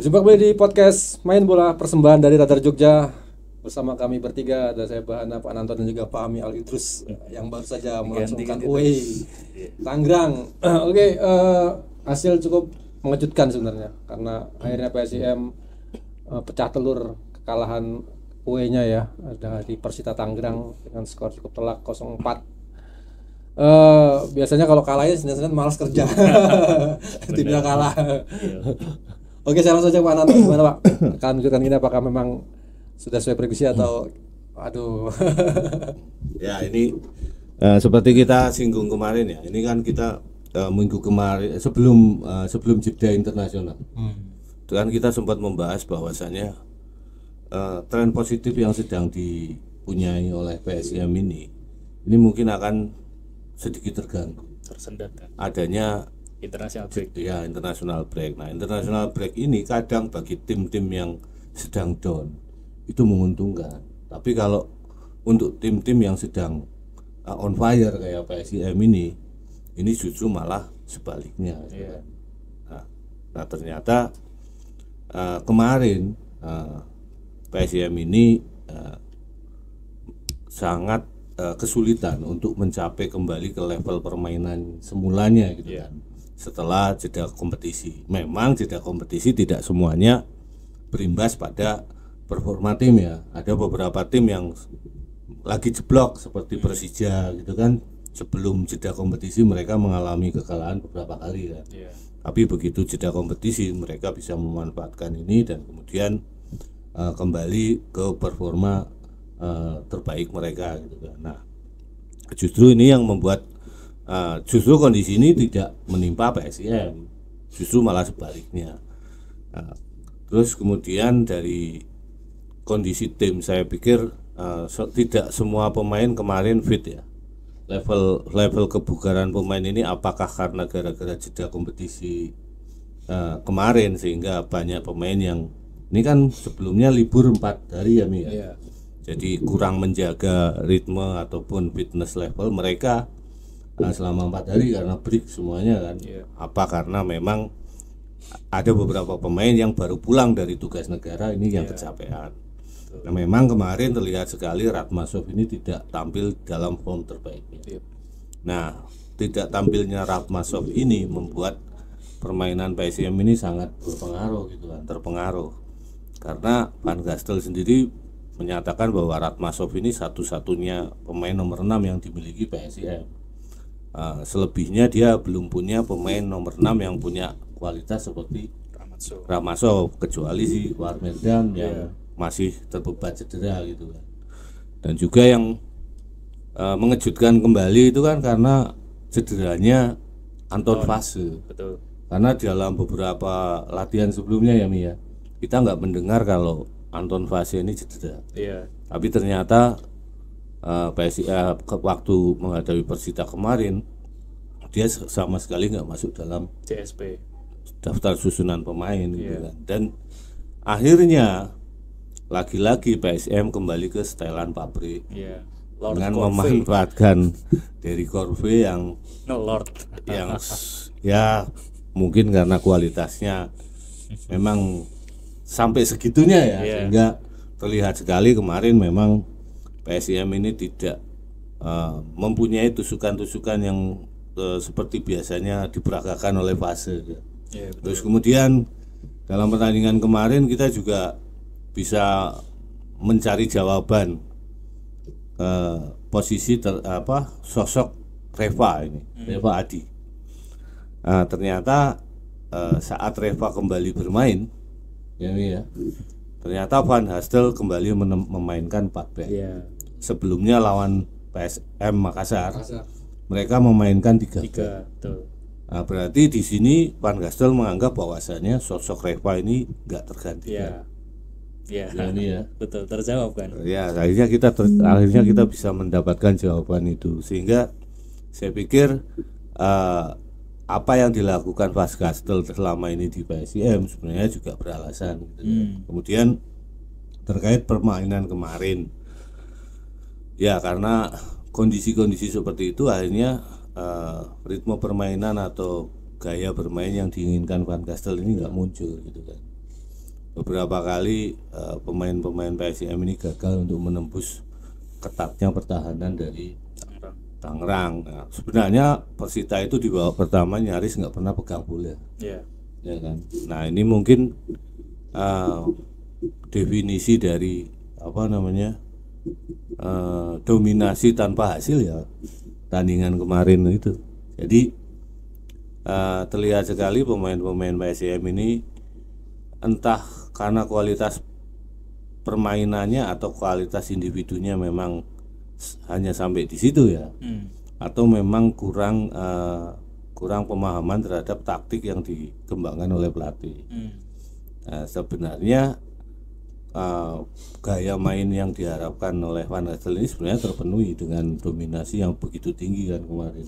Berjumpa kembali di podcast Main Bola persembahan dari Radar Jogja. Bersama kami bertiga, ada saya Bahana, Pak Nanto dan juga Pak Ami Al Idrus yang baru saja melangsungkan away Tangerang. Oke, hasil cukup mengejutkan sebenarnya karena akhirnya PSIM pecah telur kekalahan away-nya ya, ada di Persita Tangerang dengan skor cukup telak 0-4. Biasanya kalau kalahnya Senin-Senin malas kerja. Timnya kalah. Oke, saya langsung saja Pak Nanto, gimana Pak? Akan menunjukkan ini apakah memang sudah sesuai prediksi atau aduh. Ya ini seperti kita singgung kemarin ya. Ini kan kita minggu kemarin sebelum jeda internasional. Itu kan kita sempat membahas bahwasannya tren positif yang sedang dipunyai oleh PSIM ini mungkin akan sedikit terganggu, tersendat kan adanya international break. Ya, international break. Nah, international break ini kadang bagi tim-tim yang sedang down itu menguntungkan. Tapi kalau untuk tim-tim yang sedang on fire kayak PSIM ini justru malah sebaliknya. Yeah. Nah, ternyata kemarin PSIM ini sangat kesulitan untuk mencapai kembali ke level permainan semulanya gitu kan. Setelah jeda kompetisi. Memang jeda kompetisi tidak semuanya berimbas pada performa tim ya. Ada beberapa tim yang lagi jeblok seperti Persija gitu kan. Sebelum jeda kompetisi mereka mengalami kekalahan beberapa kali kan. Tapi begitu jeda kompetisi mereka bisa memanfaatkan ini dan kemudian kembali ke performa terbaik mereka gitu kan. Nah, justru ini yang membuat justru kondisi ini tidak menimpa PSIM, justru malah sebaliknya. Terus kemudian dari kondisi tim saya pikir tidak semua pemain kemarin fit ya. Level kebugaran pemain ini apakah karena gara-gara jeda kompetisi kemarin sehingga banyak pemain yang ini kan sebelumnya libur 4 hari ya Mi ya. Jadi kurang menjaga ritme ataupun fitness level mereka selama 4 hari karena break semuanya kan. Apa karena memang ada beberapa pemain yang baru pulang dari tugas negara ini yang kecapean. Nah, memang kemarin terlihat sekali Ratmasov ini tidak tampil dalam form terbaiknya. Nah, tidak tampilnya Ratmasov ini membuat permainan PSIM ini sangat berpengaruh gitu kan, terpengaruh. Karena Van Gastel sendiri menyatakan bahwa Ratmasov ini satu-satunya pemain nomor 6 yang dimiliki PSIM. Selebihnya dia belum punya pemain nomor 6 yang punya kualitas seperti Ratmasov, kecuali si Warmerdan yang masih terbebat cedera gitu kan. Dan juga yang mengejutkan kembali itu kan karena cederanya Anton Fase. Betul. Karena dalam beberapa latihan sebelumnya ya Mi ya, kita nggak mendengar kalau Anton Fase ini cedera. Tapi ternyata waktu menghadapi Persita kemarin dia sama sekali nggak masuk dalam CSP, daftar susunan pemain gitu kan. Dan akhirnya lagi-lagi PSM kembali ke setelan pabrik dengan memanfaatkan dari Corve yang ya mungkin karena kualitasnya memang sampai segitunya ya, sehingga terlihat sekali kemarin memang PSIM ini tidak mempunyai tusukan-tusukan yang seperti biasanya diperagakan oleh Fase. Terus kemudian dalam pertandingan kemarin kita juga bisa mencari jawaban posisi sosok Reva ini, Reva Adi. Ternyata saat Reva kembali bermain ya, ternyata Van Hastel kembali memainkan 4 back. Sebelumnya lawan PSM Makassar mereka memainkan 3 back. Nah, berarti di sini Van Gastel menganggap bahwasannya sosok Reva ini nggak tergantikan. Betul, terjawab kan. Ya, akhirnya kita bisa mendapatkan jawaban itu, sehingga saya pikir apa yang dilakukan Van Gastel selama ini di PSIM sebenarnya juga beralasan gitu. Kemudian terkait permainan kemarin ya, karena kondisi-kondisi seperti itu akhirnya ritme permainan atau gaya bermain yang diinginkan Van Gastel ini nggak muncul gitu kan. beberapa kali pemain-pemain PSIM ini gagal untuk menembus ketatnya pertahanan dari Tangerang. Nah, sebenarnya Persita itu di babak pertama nyaris nggak pernah pegang bola, ya kan. Nah ini mungkin definisi dari apa namanya dominasi tanpa hasil ya tandingan kemarin itu. Jadi terlihat sekali pemain-pemain PSIM ini entah karena kualitas permainannya atau kualitas individunya memang hanya sampai di situ ya, atau memang kurang pemahaman terhadap taktik yang dikembangkan oleh pelatih. Nah, sebenarnya gaya main yang diharapkan oleh Van Gastel ini sebenarnya terpenuhi dengan dominasi yang begitu tinggi kan kemarin.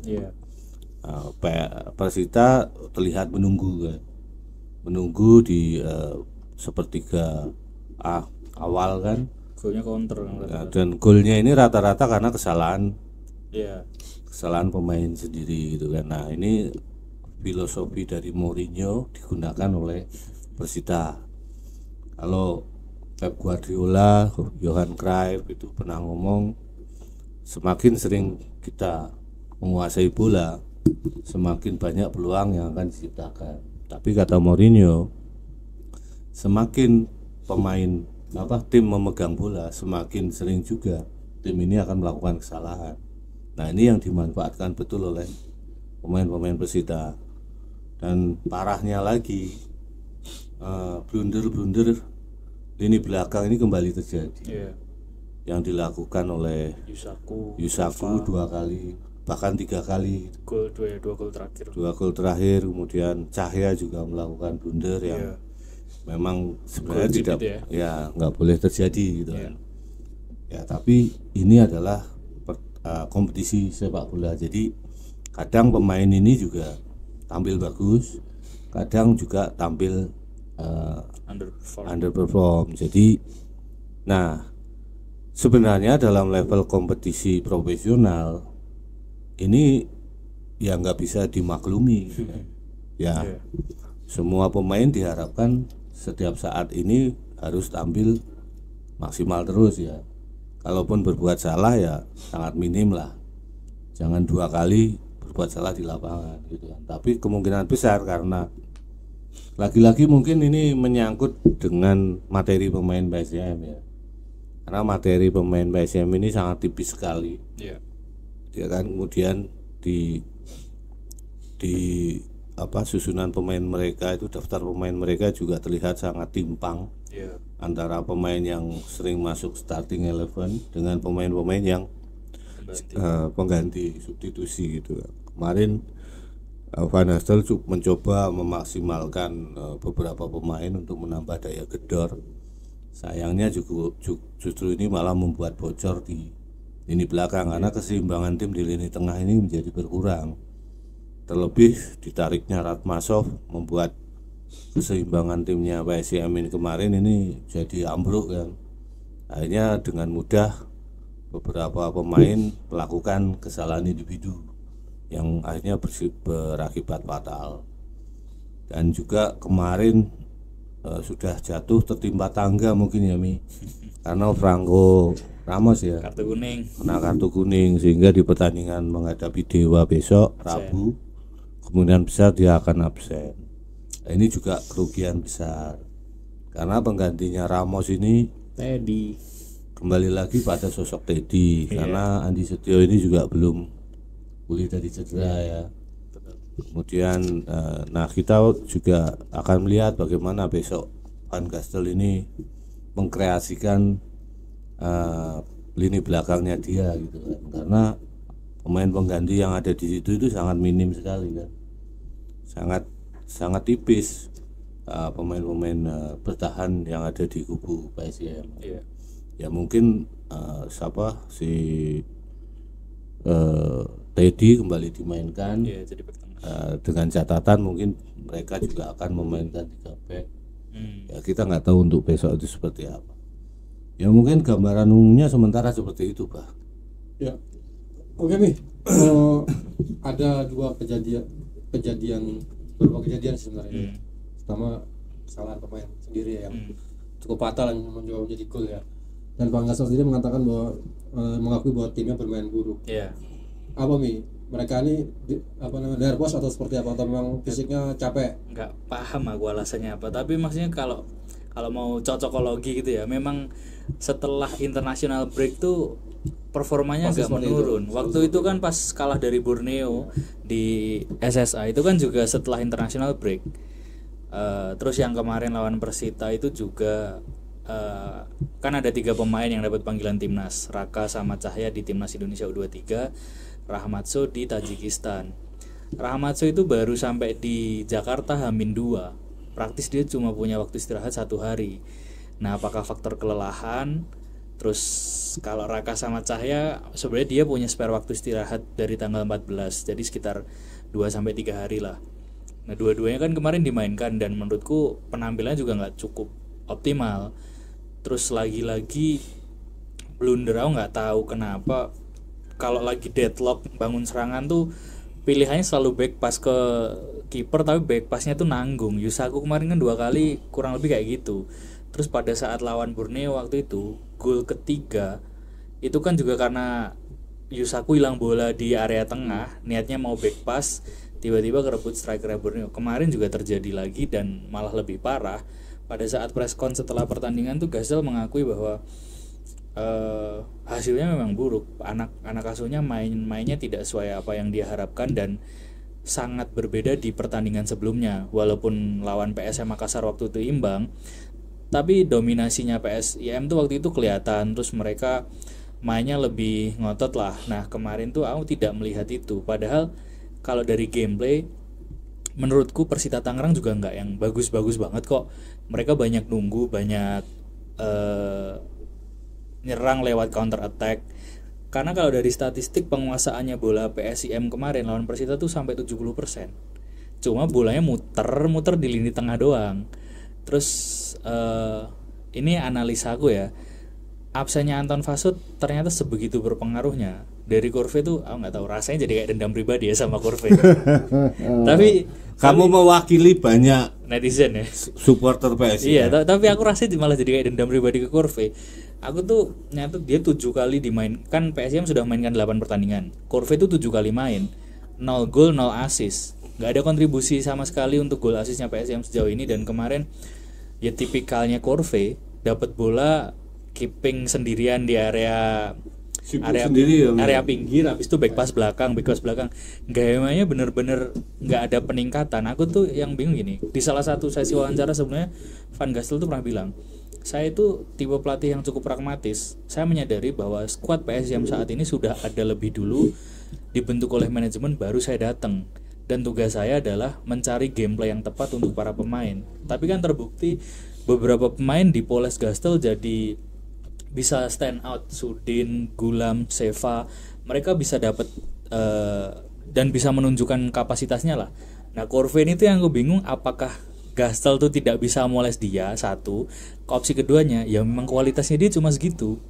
Persita terlihat menunggu di sepertiga awal kan, golnya counter dan golnya ini rata-rata karena kesalahan ya kesalahan pemain sendiri gitu kan. Nah ini filosofi dari Mourinho digunakan oleh Persita. Kalau Pep Guardiola, Johan Cruyff itu pernah ngomong, semakin sering kita menguasai bola, semakin banyak peluang yang akan diciptakan. Tapi kata Mourinho, semakin tim memegang bola, semakin sering juga tim ini akan melakukan kesalahan. Nah ini yang dimanfaatkan betul oleh pemain-pemain Persita. Dan parahnya lagi, blunder lini belakang ini kembali terjadi. Yang dilakukan oleh Yusaku 2 kali, bahkan 3 kali. Dua gol terakhir. Kemudian Cahya juga melakukan blunder yang memang sebenarnya nggak boleh terjadi gitu kan. Ya tapi ini adalah kompetisi sepak bola. Jadi kadang pemain ini juga tampil bagus, kadang juga tampil underperform. Jadi nah sebenarnya dalam level kompetisi profesional ini ya nggak bisa dimaklumi ya. Semua pemain diharapkan setiap saat ini harus tampil maksimal terus ya. Kalaupun berbuat salah ya sangat minim lah, jangan 2 kali berbuat salah di lapangan gitu kan. Tapi kemungkinan besar karena lagi-lagi mungkin ini menyangkut dengan materi pemain PSIM ya, karena materi pemain PSIM ini sangat tipis sekali ya kan. Kemudian di susunan pemain mereka itu, daftar pemain mereka juga terlihat sangat timpang antara pemain yang sering masuk starting 11 dengan pemain-pemain yang pengganti substitusi gitu. Kemarin Van Gastel mencoba memaksimalkan beberapa pemain untuk menambah daya gedor. Sayangnya justru ini malah membuat bocor di lini belakang karena keseimbangan tim di lini tengah ini menjadi berkurang. Terlebih ditariknya Ratmasov membuat keseimbangan timnya PSIM kemarin ini jadi ambruk kan. Akhirnya dengan mudah beberapa pemain melakukan kesalahan individu yang akhirnya berakibat fatal. Dan juga kemarin sudah jatuh tertimpa tangga mungkin ya Mi, karena Franco Ramos ya kena kartu kuning sehingga di pertandingan menghadapi Dewa besok Rabu kemungkinan besar dia akan absen. Nah, ini juga kerugian besar karena penggantinya Ramos ini Teddy, kembali lagi pada sosok Teddy karena Andi Setio ini juga belum pulih dari cedera ya. Kemudian nah kita juga akan melihat bagaimana besok Van Gastel ini mengkreasikan lini belakangnya dia gitu kan, karena pemain pengganti yang ada di situ itu sangat minim sekali kan, sangat tipis pemain-pemain bertahan yang ada di kubu PSIM. Ya mungkin Teddy kembali dimainkan dengan catatan mungkin mereka juga akan memainkan 3 back. Ya kita nggak tahu untuk besok itu seperti apa. Ya mungkin gambaran umumnya sementara seperti itu Pak. Ya, oke Mi. Ada beberapa kejadian sebenarnya. Pertama kesalahan pemain sendiri yang cukup fatal yang mencoba menjadi gol ya. Dan Van Gassel sendiri mengatakan bahwa mengakui bahwa timnya bermain buruk. Iya. Apa mereka ini nervous atau seperti apa, atau memang fisiknya capek? Nggak paham aku alasannya apa, tapi maksudnya kalau mau cocokologi gitu ya, memang setelah international break tuh performanya agak menurun. Waktu itu kan pas kalah dari Borneo di SSA itu kan juga setelah international break. Terus yang kemarin lawan Persita itu juga kan ada 3 pemain yang dapat panggilan timnas, Raka sama Cahya di timnas Indonesia U23, Rahmatso di Tajikistan. Rahmatso itu baru sampai di Jakarta H-2, praktis dia cuma punya waktu istirahat 1 hari. Nah, apakah faktor kelelahan? Terus kalau Raka sama Cahya sebenarnya dia punya spare waktu istirahat dari tanggal 14, jadi sekitar 2-3 hari lah. Nah, dua-duanya kan kemarin dimainkan dan menurutku penampilannya juga nggak cukup optimal. Terus lagi-lagi blunder, aku nggak tahu kenapa kalau lagi deadlock bangun serangan tuh pilihannya selalu back pass ke kiper, tapi back passnya tuh nanggung. Yusaku kemarin kan 2 kali kurang lebih kayak gitu. Terus pada saat lawan Borneo waktu itu gol ketiga itu kan juga karena Yusaku hilang bola di area tengah, niatnya mau back pass, tiba-tiba kerebut striker Borneo. Kemarin juga terjadi lagi dan malah lebih parah. Pada saat press con setelah pertandingan tuh Gassel mengakui bahwa hasilnya memang buruk. Anak asuhnya mainnya tidak sesuai apa yang dia harapkan dan sangat berbeda di pertandingan sebelumnya. Walaupun lawan PSM Makassar waktu itu imbang, tapi dominasinya PSIM tuh waktu itu kelihatan. Terus mereka mainnya lebih ngotot lah. Nah, kemarin tuh aku tidak melihat itu. Padahal kalau dari gameplay menurutku Persita Tangerang juga nggak yang bagus-bagus banget kok. Mereka banyak nunggu, banyak nyerang lewat counter attack. Karena kalau dari statistik penguasaannya bola PSIM kemarin lawan Persita tuh sampai 70%. Cuma bolanya muter di lini tengah doang. Terus ini analisa aku ya. Absennya Anton Fasut ternyata sebegitu berpengaruhnya. Dari Corve tuh aku nggak tahu, rasanya jadi kayak dendam pribadi ya sama Corve. Tapi kamu mewakili banyak netizen ya, supporter PSIS. Iya, tapi aku rasanya malah jadi kayak dendam pribadi ke Corve. Aku tuh nyatet dia 7 kali dimainkan, PSIM sudah mainkan 8 pertandingan. Corve tuh 7 kali main, 0 gol 0 assist. Nggak ada kontribusi sama sekali untuk gol assistnya PSIM sejauh ini. Dan kemarin ya tipikalnya Corve, dapat bola keeping sendirian di area pinggir, habis itu back pass belakang. Gayanya bener-bener nggak ada peningkatan. Aku tuh yang bingung gini, di salah satu sesi wawancara sebenarnya Van Gassel tuh pernah bilang, saya itu tipe pelatih yang cukup pragmatis. Saya menyadari bahwa skuad PSIM saat ini sudah ada lebih dulu, dibentuk oleh manajemen, baru saya datang. Dan tugas saya adalah mencari gameplay yang tepat untuk para pemain. Tapi kan terbukti beberapa pemain di Poles Gastel jadi bisa stand out. Sudin, Gulam, Seva, mereka bisa dapat dan bisa menunjukkan kapasitasnya lah. Nah, Corve itu yang aku bingung, apakah Gastel tuh tidak bisa moles dia, satu. Opsi keduanya ya memang kualitasnya dia cuma segitu.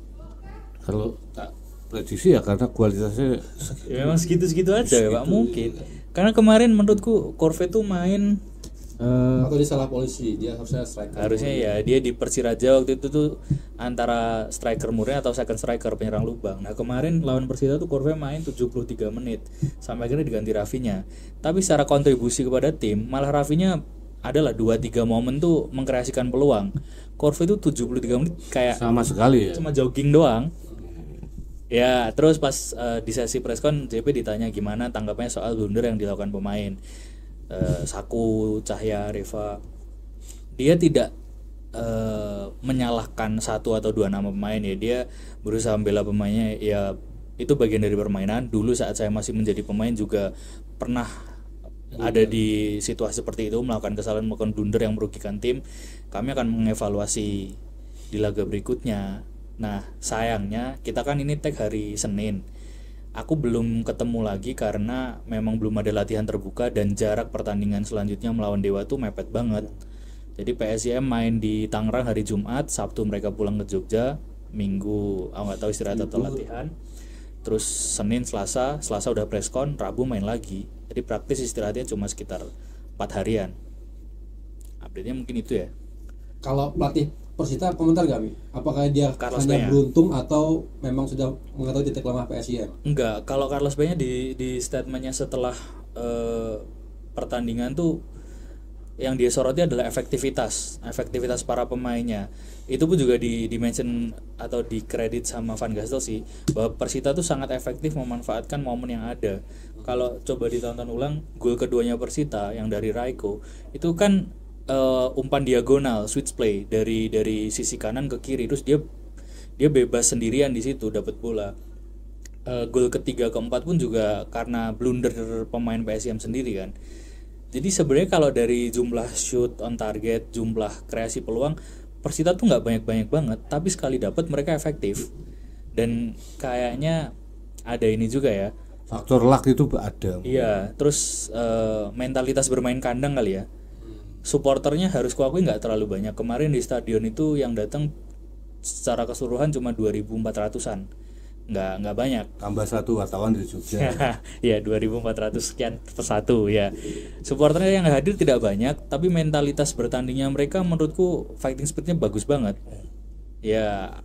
Kalau tak prediksi ya karena kualitasnya ya memang segitu aja ya Pak, mungkin. Karena kemarin menurutku Corve tuh main atau dia salah polisi, dia harusnya striker. Harusnya ya dia di Persiraja waktu itu tuh antara striker murni atau second striker penyerang lubang. Nah, kemarin lawan Persita tuh Corve main 73 menit sampai akhirnya diganti Rafinya. Tapi secara kontribusi kepada tim malah Rafinya adalah 2-3 momen tuh mengkreasikan peluang. Corve itu 73 menit kayak sama sekali ya, cuma jogging doang. Ya, terus pas di sesi preskon JP ditanya gimana tanggapannya soal blunder yang dilakukan pemain. Saku, Cahya, Reva, dia tidak menyalahkan 1 atau 2 nama pemain ya. Dia berusaha membela pemainnya, ya itu bagian dari permainan. Dulu saat saya masih menjadi pemain juga pernah ada di situasi seperti itu, melakukan kesalahan, melakukan blunder yang merugikan tim. Kami akan mengevaluasi di laga berikutnya. Nah, sayangnya kita kan ini tag hari Senin. Aku belum ketemu lagi karena memang belum ada latihan terbuka dan jarak pertandingan selanjutnya melawan Dewa tuh mepet banget. Jadi PSIM main di Tangerang hari Jumat, Sabtu mereka pulang ke Jogja, Minggu aku nggak tahu istirahat atau latihan. Terus Senin, Selasa udah preskon, Rabu main lagi. Jadi praktis istirahatnya cuma sekitar 4 harian. update-nya mungkin itu ya. Kalau pelatih Persita komentar gak, Mi? Apakah dia Carlos hanya Peña beruntung atau memang sudah mengetahui titik lemah PSIM? Enggak, kalau Carlos Peña di statementnya setelah pertandingan tuh yang dia soroti adalah efektivitas para pemainnya. Itu pun juga di mention atau di kredit sama Van Gastel sih, bahwa Persita tuh sangat efektif memanfaatkan momen yang ada. Kalau coba ditonton ulang gol keduanya Persita yang dari Raiko itu kan umpan diagonal switch play dari sisi kanan ke kiri, terus dia bebas sendirian di situ dapat bola. Gol ketiga keempat pun juga karena blunder pemain PSIM sendiri kan. Jadi sebenarnya kalau dari jumlah shoot on target, jumlah kreasi peluang, Persita tuh nggak banyak banget, tapi sekali dapat mereka efektif. Dan kayaknya ada ini juga ya, faktor luck itu ada. iya, terus mentalitas bermain kandang kali ya. Supporternya harus kuakui nggak terlalu banyak. Kemarin di stadion itu yang datang secara keseluruhan cuma 2.400-an, nggak banyak. Tambah satu wartawan dari Jogja. Ya 2.400 sekian per satu ya. Supporternya yang hadir tidak banyak, tapi mentalitas bertandingnya mereka menurutku fighting spiritnya bagus banget. Ya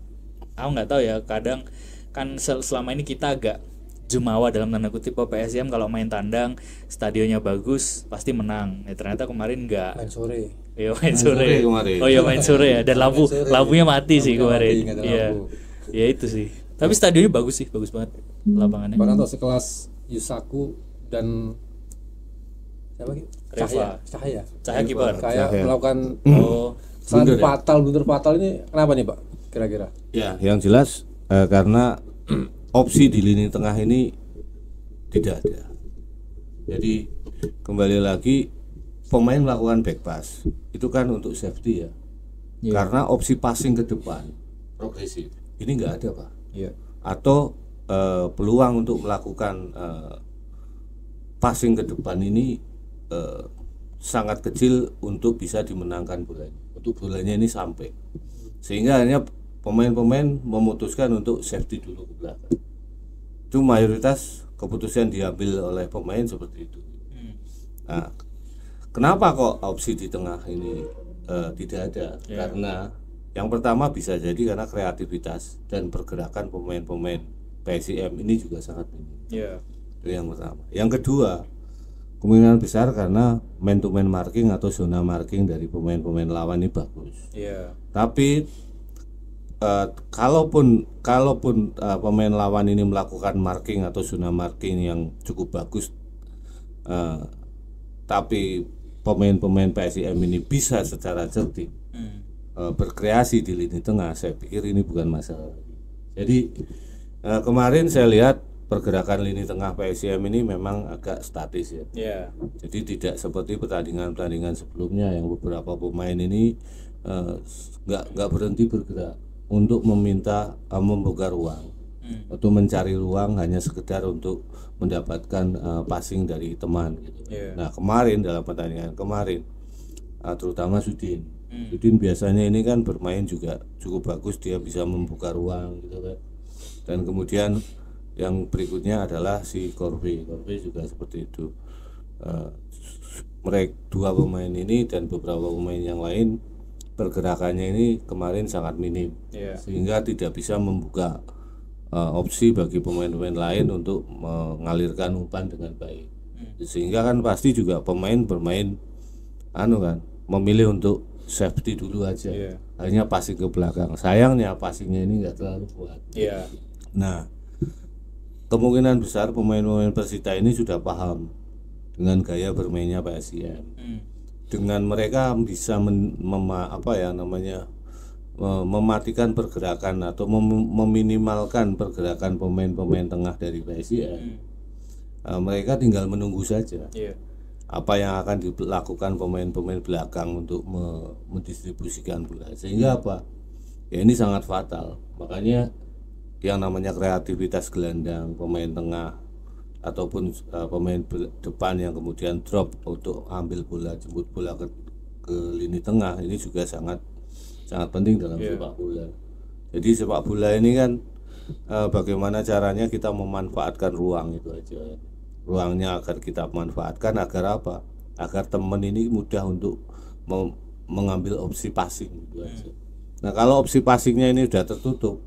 aku nggak tahu ya, kadang kan selama ini kita agak jumawa dalam tanda kutip PSIM kalau main tandang stadionnya bagus pasti menang. Ya ternyata kemarin nggak. Main sore. Iya main sore kemarin. Oh iya main sore ya, dan lampunya mati sih kemarin. Iya. Ya itu sih. Tapi stadionnya bagus sih, bagus banget lapangannya. Pak Nanto sekelas Yusaku dan siapa lagi? Cahaya kiper. Kayak Cahaya. melakukan Blunder ya? blunder fatal ini kenapa nih Pak? Kira-kira? Ya, yang jelas karena opsi di lini tengah ini tidak ada. Jadi kembali lagi pemain melakukan back pass itu kan untuk safety ya. Karena opsi passing ke depan progresif ini nggak ada Pak. Atau peluang untuk melakukan passing ke depan ini sangat kecil untuk bisa dimenangkan bolanya. Untuk bolanya ini sampai, sehingga hanya pemain-pemain memutuskan untuk safety dulu ke belakang. Itu mayoritas keputusan diambil oleh pemain seperti itu. Nah, kenapa kok opsi di tengah ini tidak ada? Karena yang pertama bisa jadi karena kreativitas dan pergerakan pemain-pemain PSIM ini juga sangat minim. Itu yang pertama. Yang kedua, kemungkinan besar karena man to man marking atau zona marking dari pemain-pemain lawan ini bagus. Tapi kalaupun pemain lawan ini melakukan marking atau zona marking yang cukup bagus, tapi pemain-pemain PSIM ini bisa secara cerdik berkreasi di lini tengah, saya pikir ini bukan masalah. Jadi kemarin saya lihat pergerakan lini tengah PSIM ini memang agak statis ya. Jadi tidak seperti pertandingan-pertandingan sebelumnya yang beberapa pemain ini nggak berhenti bergerak untuk membuka ruang atau mencari ruang hanya sekedar untuk mendapatkan passing dari teman gitu. Nah kemarin dalam pertandingan kemarin terutama Sudin biasanya ini kan bermain juga cukup bagus, dia bisa membuka ruang gitu kan. Dan kemudian yang berikutnya adalah si Korbe juga seperti itu. Mereka dua pemain ini dan beberapa pemain yang lain pergerakannya ini kemarin sangat minim, sehingga tidak bisa membuka opsi bagi pemain-pemain lain untuk mengalirkan umpan dengan baik. Sehingga kan pasti juga pemain bermain memilih untuk safety dulu aja, hanya passing ke belakang. Sayangnya passingnya ini nggak terlalu kuat. Nah, kemungkinan besar pemain-pemain Persita ini sudah paham dengan gaya bermainnya PSIM. Dengan mereka bisa mematikan pergerakan atau meminimalkan pergerakan pemain-pemain tengah dari PSIM. Mereka tinggal menunggu saja apa yang akan dilakukan pemain-pemain belakang untuk mendistribusikan bola, sehingga apa ya ini sangat fatal. Makanya yang namanya kreativitas gelandang pemain tengah ataupun pemain depan yang kemudian drop untuk ambil bola, jemput bola ke lini tengah, ini juga sangat penting dalam sepak bola. Jadi sepak bola ini kan bagaimana caranya kita memanfaatkan ruang itu aja. Ruangnya agar kita manfaatkan agar apa? Agar teman ini mudah untuk mengambil opsi passing gitu aja. Nah kalau opsi passingnya ini udah tertutup,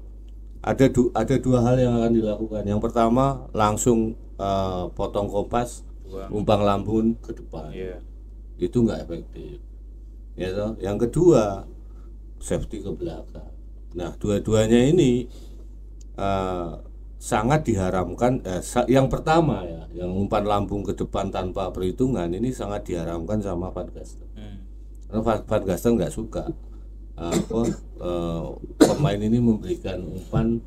ada dua hal yang akan dilakukan. Yang pertama langsung potong kompas, umpan lambung ke depan, itu nggak efektif. Ya toh. Yang kedua safety ke belakang. Nah dua-duanya ini sangat diharamkan. Yang pertama ya, yang umpan lambung ke depan tanpa perhitungan ini sangat diharamkan sama Van Gastel. Karena Van Gastel nggak suka pemain ini memberikan umpan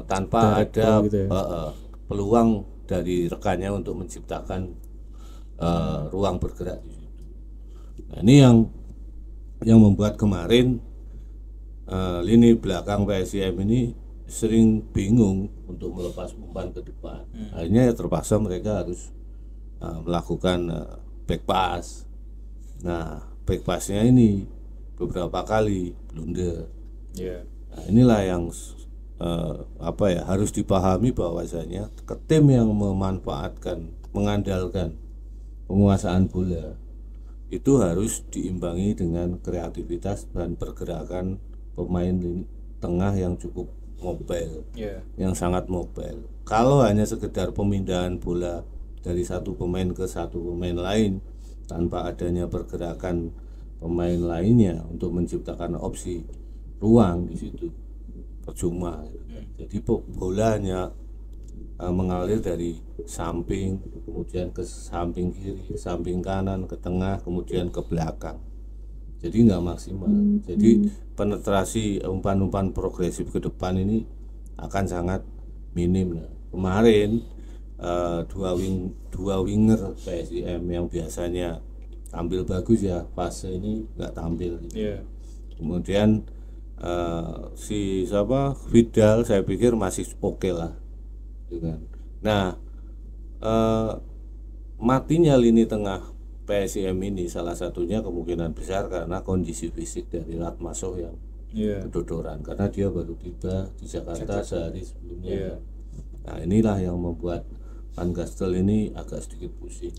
tanpa ada gitu ya? Peluang dari rekannya untuk menciptakan ruang bergerak di situ. Nah, ini yang membuat kemarin lini belakang PSIM ini sering bingung untuk melepas umpan ke depan. Akhirnya ya terpaksa mereka harus melakukan back pass. Nah, back passnya ini beberapa kali blunder. Nah, inilah yang harus dipahami bahwasanya tim yang mengandalkan penguasaan bola itu harus diimbangi dengan kreativitas dan pergerakan pemain tengah yang cukup mobile, yang sangat mobile. Kalau hanya sekedar pemindahan bola dari satu pemain ke satu pemain lain tanpa adanya pergerakan pemain lainnya untuk menciptakan opsi ruang di situ, percuma. Jadi bola hanya mengalir dari samping, kemudian ke samping kiri, samping kanan, ke tengah, kemudian ke belakang. Jadi nggak maksimal. Jadi penetrasi umpan-umpan progresif ke depan ini akan sangat minim. Kemarin dua winger PSIM yang biasanya tampil bagus ya, fase ini nggak tampil. Kemudian si Vidal saya pikir masih oke lah, gitu kan. Nah matinya lini tengah PSIM ini salah satunya kemungkinan besar karena kondisi fisik dari Ratmasoh yang kedodoran, karena dia baru tiba di Jakarta sehari sebelumnya. Nah inilah yang membuat Van Gastel ini agak sedikit pusing.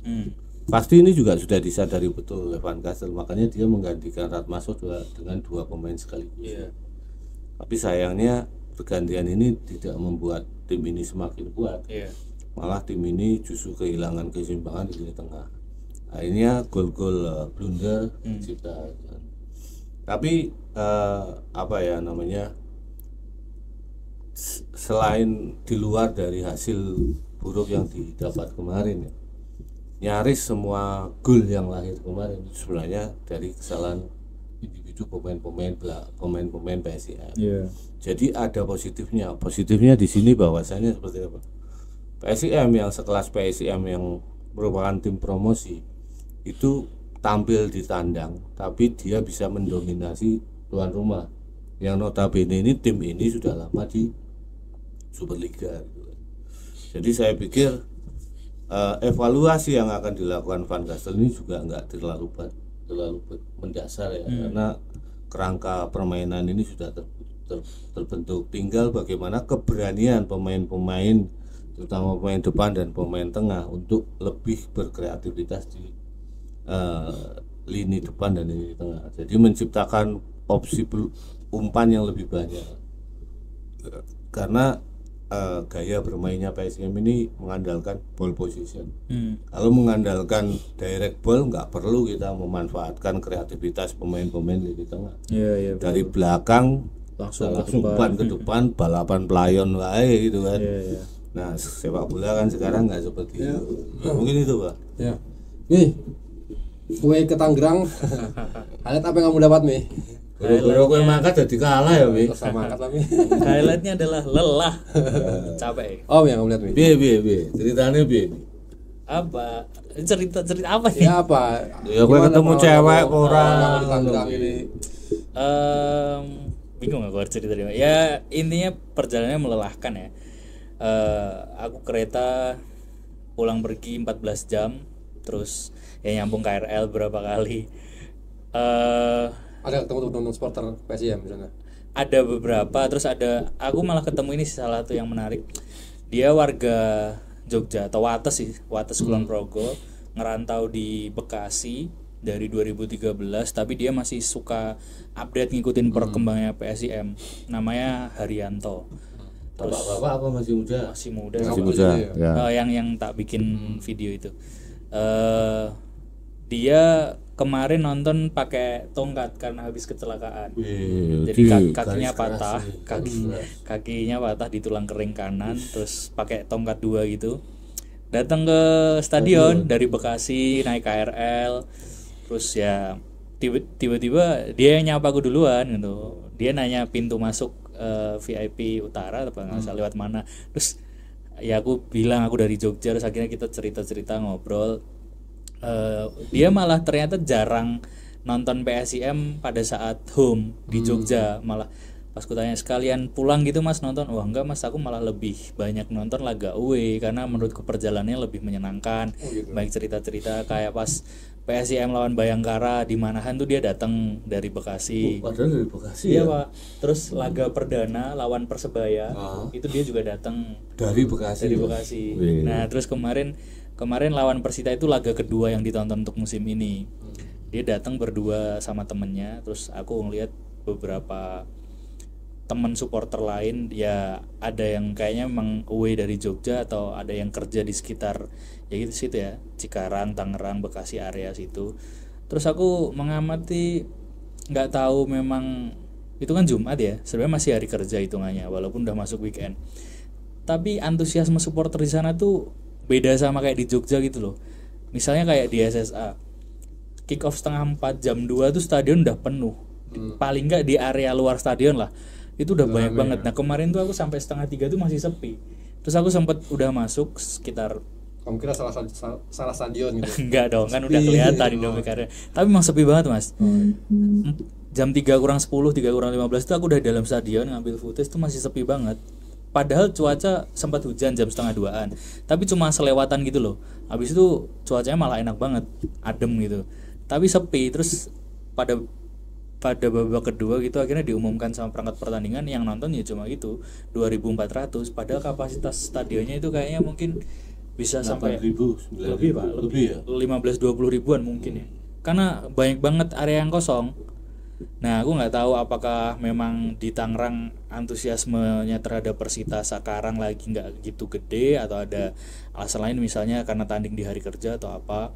Pasti ini juga sudah disadari betul oleh Van Gastel, makanya dia menggantikan Ratmasoh dengan dua pemain sekaligus. Tapi sayangnya pergantian ini tidak membuat tim ini semakin kuat. Malah tim ini justru kehilangan keseimbangan di lini tengah. Akhirnya gol-gol blunder cipta. Tapi selain di luar dari hasil buruk yang didapat kemarin ya, nyaris semua gol yang lahir kemarin itu sebenarnya dari kesalahan individu pemain PSIM. Jadi ada positifnya di sini bahwasanya seperti apa? PSIM yang sekelas PSIM yang merupakan tim promosi itu tampil di tandang, tapi dia bisa mendominasi tuan rumah. Yang notabene ini tim ini sudah lama di Superliga. Jadi saya pikir evaluasi yang akan dilakukan Van Gastel ini juga nggak terlalu mendasar ya, karena kerangka permainan ini sudah terbentuk. Tinggal bagaimana keberanian pemain-pemain, terutama pemain depan dan pemain tengah, untuk lebih berkreativitas di lini depan dan lini tengah. Jadi menciptakan opsi umpan yang lebih banyak. Karena gaya bermainnya PSIM ini mengandalkan ball position. Kalau mengandalkan direct ball, nggak perlu kita memanfaatkan kreativitas pemain-pemain lini tengah. Dari belakang langsung umpan ke depan, balapan pelayon wae gitu kan. Nah sepak bola kan sekarang nggak seperti itu. Mungkin itu Pak. Nih kue ke Tangerang. Highlight apa yang kamu dapat Mi? Bro kue mangkat jadi kalah ya Mi. Sama angkat lah Mi. Highlightnya adalah lelah, capek. Oh yang kamu lihat Mi? Biye ceritanya biye. Apa cerita apa nih? Ya apa? Ya kue ketemu cewek orang di Tangerang ini. Bingung aku harus cerita dari mana. Ya intinya perjalanannya melelahkan ya. Aku kereta pulang pergi 14 jam, terus ya nyambung KRL berapa kali. Ada ketemu teman-teman supporter PSIM di sana? Ada beberapa, terus aku malah ketemu ini salah satu yang menarik. Dia warga Jogja atau Wates Kulon Progo, ngerantau di Bekasi, dari 2013, tapi dia masih suka update ngikutin perkembangannya PSIM. Namanya Haryanto. Terus bapak apa masih muda? Masih muda. Ya. Yang tak bikin video itu. Dia kemarin nonton pakai tongkat karena habis kecelakaan. Jadi kakinya patah, kakinya patah di tulang kering kanan, terus pakai tongkat 2 gitu. Datang ke stadion dari Bekasi naik KRL, terus ya tiba-tiba dia nyapa aku duluan gitu. Dia nanya pintu masuk VIP Utara apa nggak usah lewat mana. Terus ya aku bilang aku dari Jogja, terus akhirnya kita cerita-cerita ngobrol. Dia malah ternyata jarang nonton PSIM pada saat home di Jogja. Malah pas ku tanya sekalian pulang gitu mas nonton, wah enggak mas, aku malah lebih banyak nonton laga away karena menurutku perjalanannya lebih menyenangkan. Baik cerita-cerita kayak pas PSIM lawan Bayangkara di Manahan tuh dia datang dari Bekasi. Padahal dari Bekasi iya ya? Pak. Terus laga perdana lawan Persebaya itu dia juga datang dari Bekasi. Nah terus kemarin lawan Persita itu laga kedua yang ditonton untuk musim ini. Dia datang berdua sama temennya, terus aku ngeliat beberapa teman supporter lain, ya ada yang kayaknya memang away dari Jogja atau ada yang kerja di sekitar ya gitu situ ya, Cikarang, Tangerang, Bekasi area situ. Terus aku mengamati, nggak tahu memang itu kan Jumat ya, sebenarnya masih hari kerja hitungannya walaupun udah masuk weekend. Tapi antusiasme supporter di sana tuh beda sama kayak di Jogja gitu loh. Misalnya kayak di SSA kick off setengah 4 jam 2 tuh stadion udah penuh. Paling nggak di area luar stadion lah itu udah banyak banget. Nah kemarin tuh aku sampai setengah 3 tuh masih sepi. Terus aku sempet udah masuk sekitar, kamu kira salah stadion gitu? enggak dong, kan udah kelihatan Indomaret. Tapi emang sepi banget mas. Jam 3 kurang 10, 3 kurang 15 itu aku udah dalam stadion ngambil footage tuh masih sepi banget. Padahal cuaca sempat hujan jam setengah 2-an, tapi cuma selewatan gitu loh. Habis itu cuacanya malah enak banget, adem gitu. Tapi sepi. Terus pada babak kedua gitu akhirnya diumumkan sama perangkat pertandingan, yang nonton ya cuma gitu 2.400. Padahal kapasitas stadionnya itu kayaknya mungkin bisa sampai 8.000, lebih Pak, lebih ya? 15-20 ribuan mungkin ya. Karena banyak banget area yang kosong. Nah, aku nggak tahu apakah memang di Tangerang antusiasmenya terhadap Persita sekarang lagi nggak gitu gede atau ada alasan lain, misalnya karena tanding di hari kerja atau apa.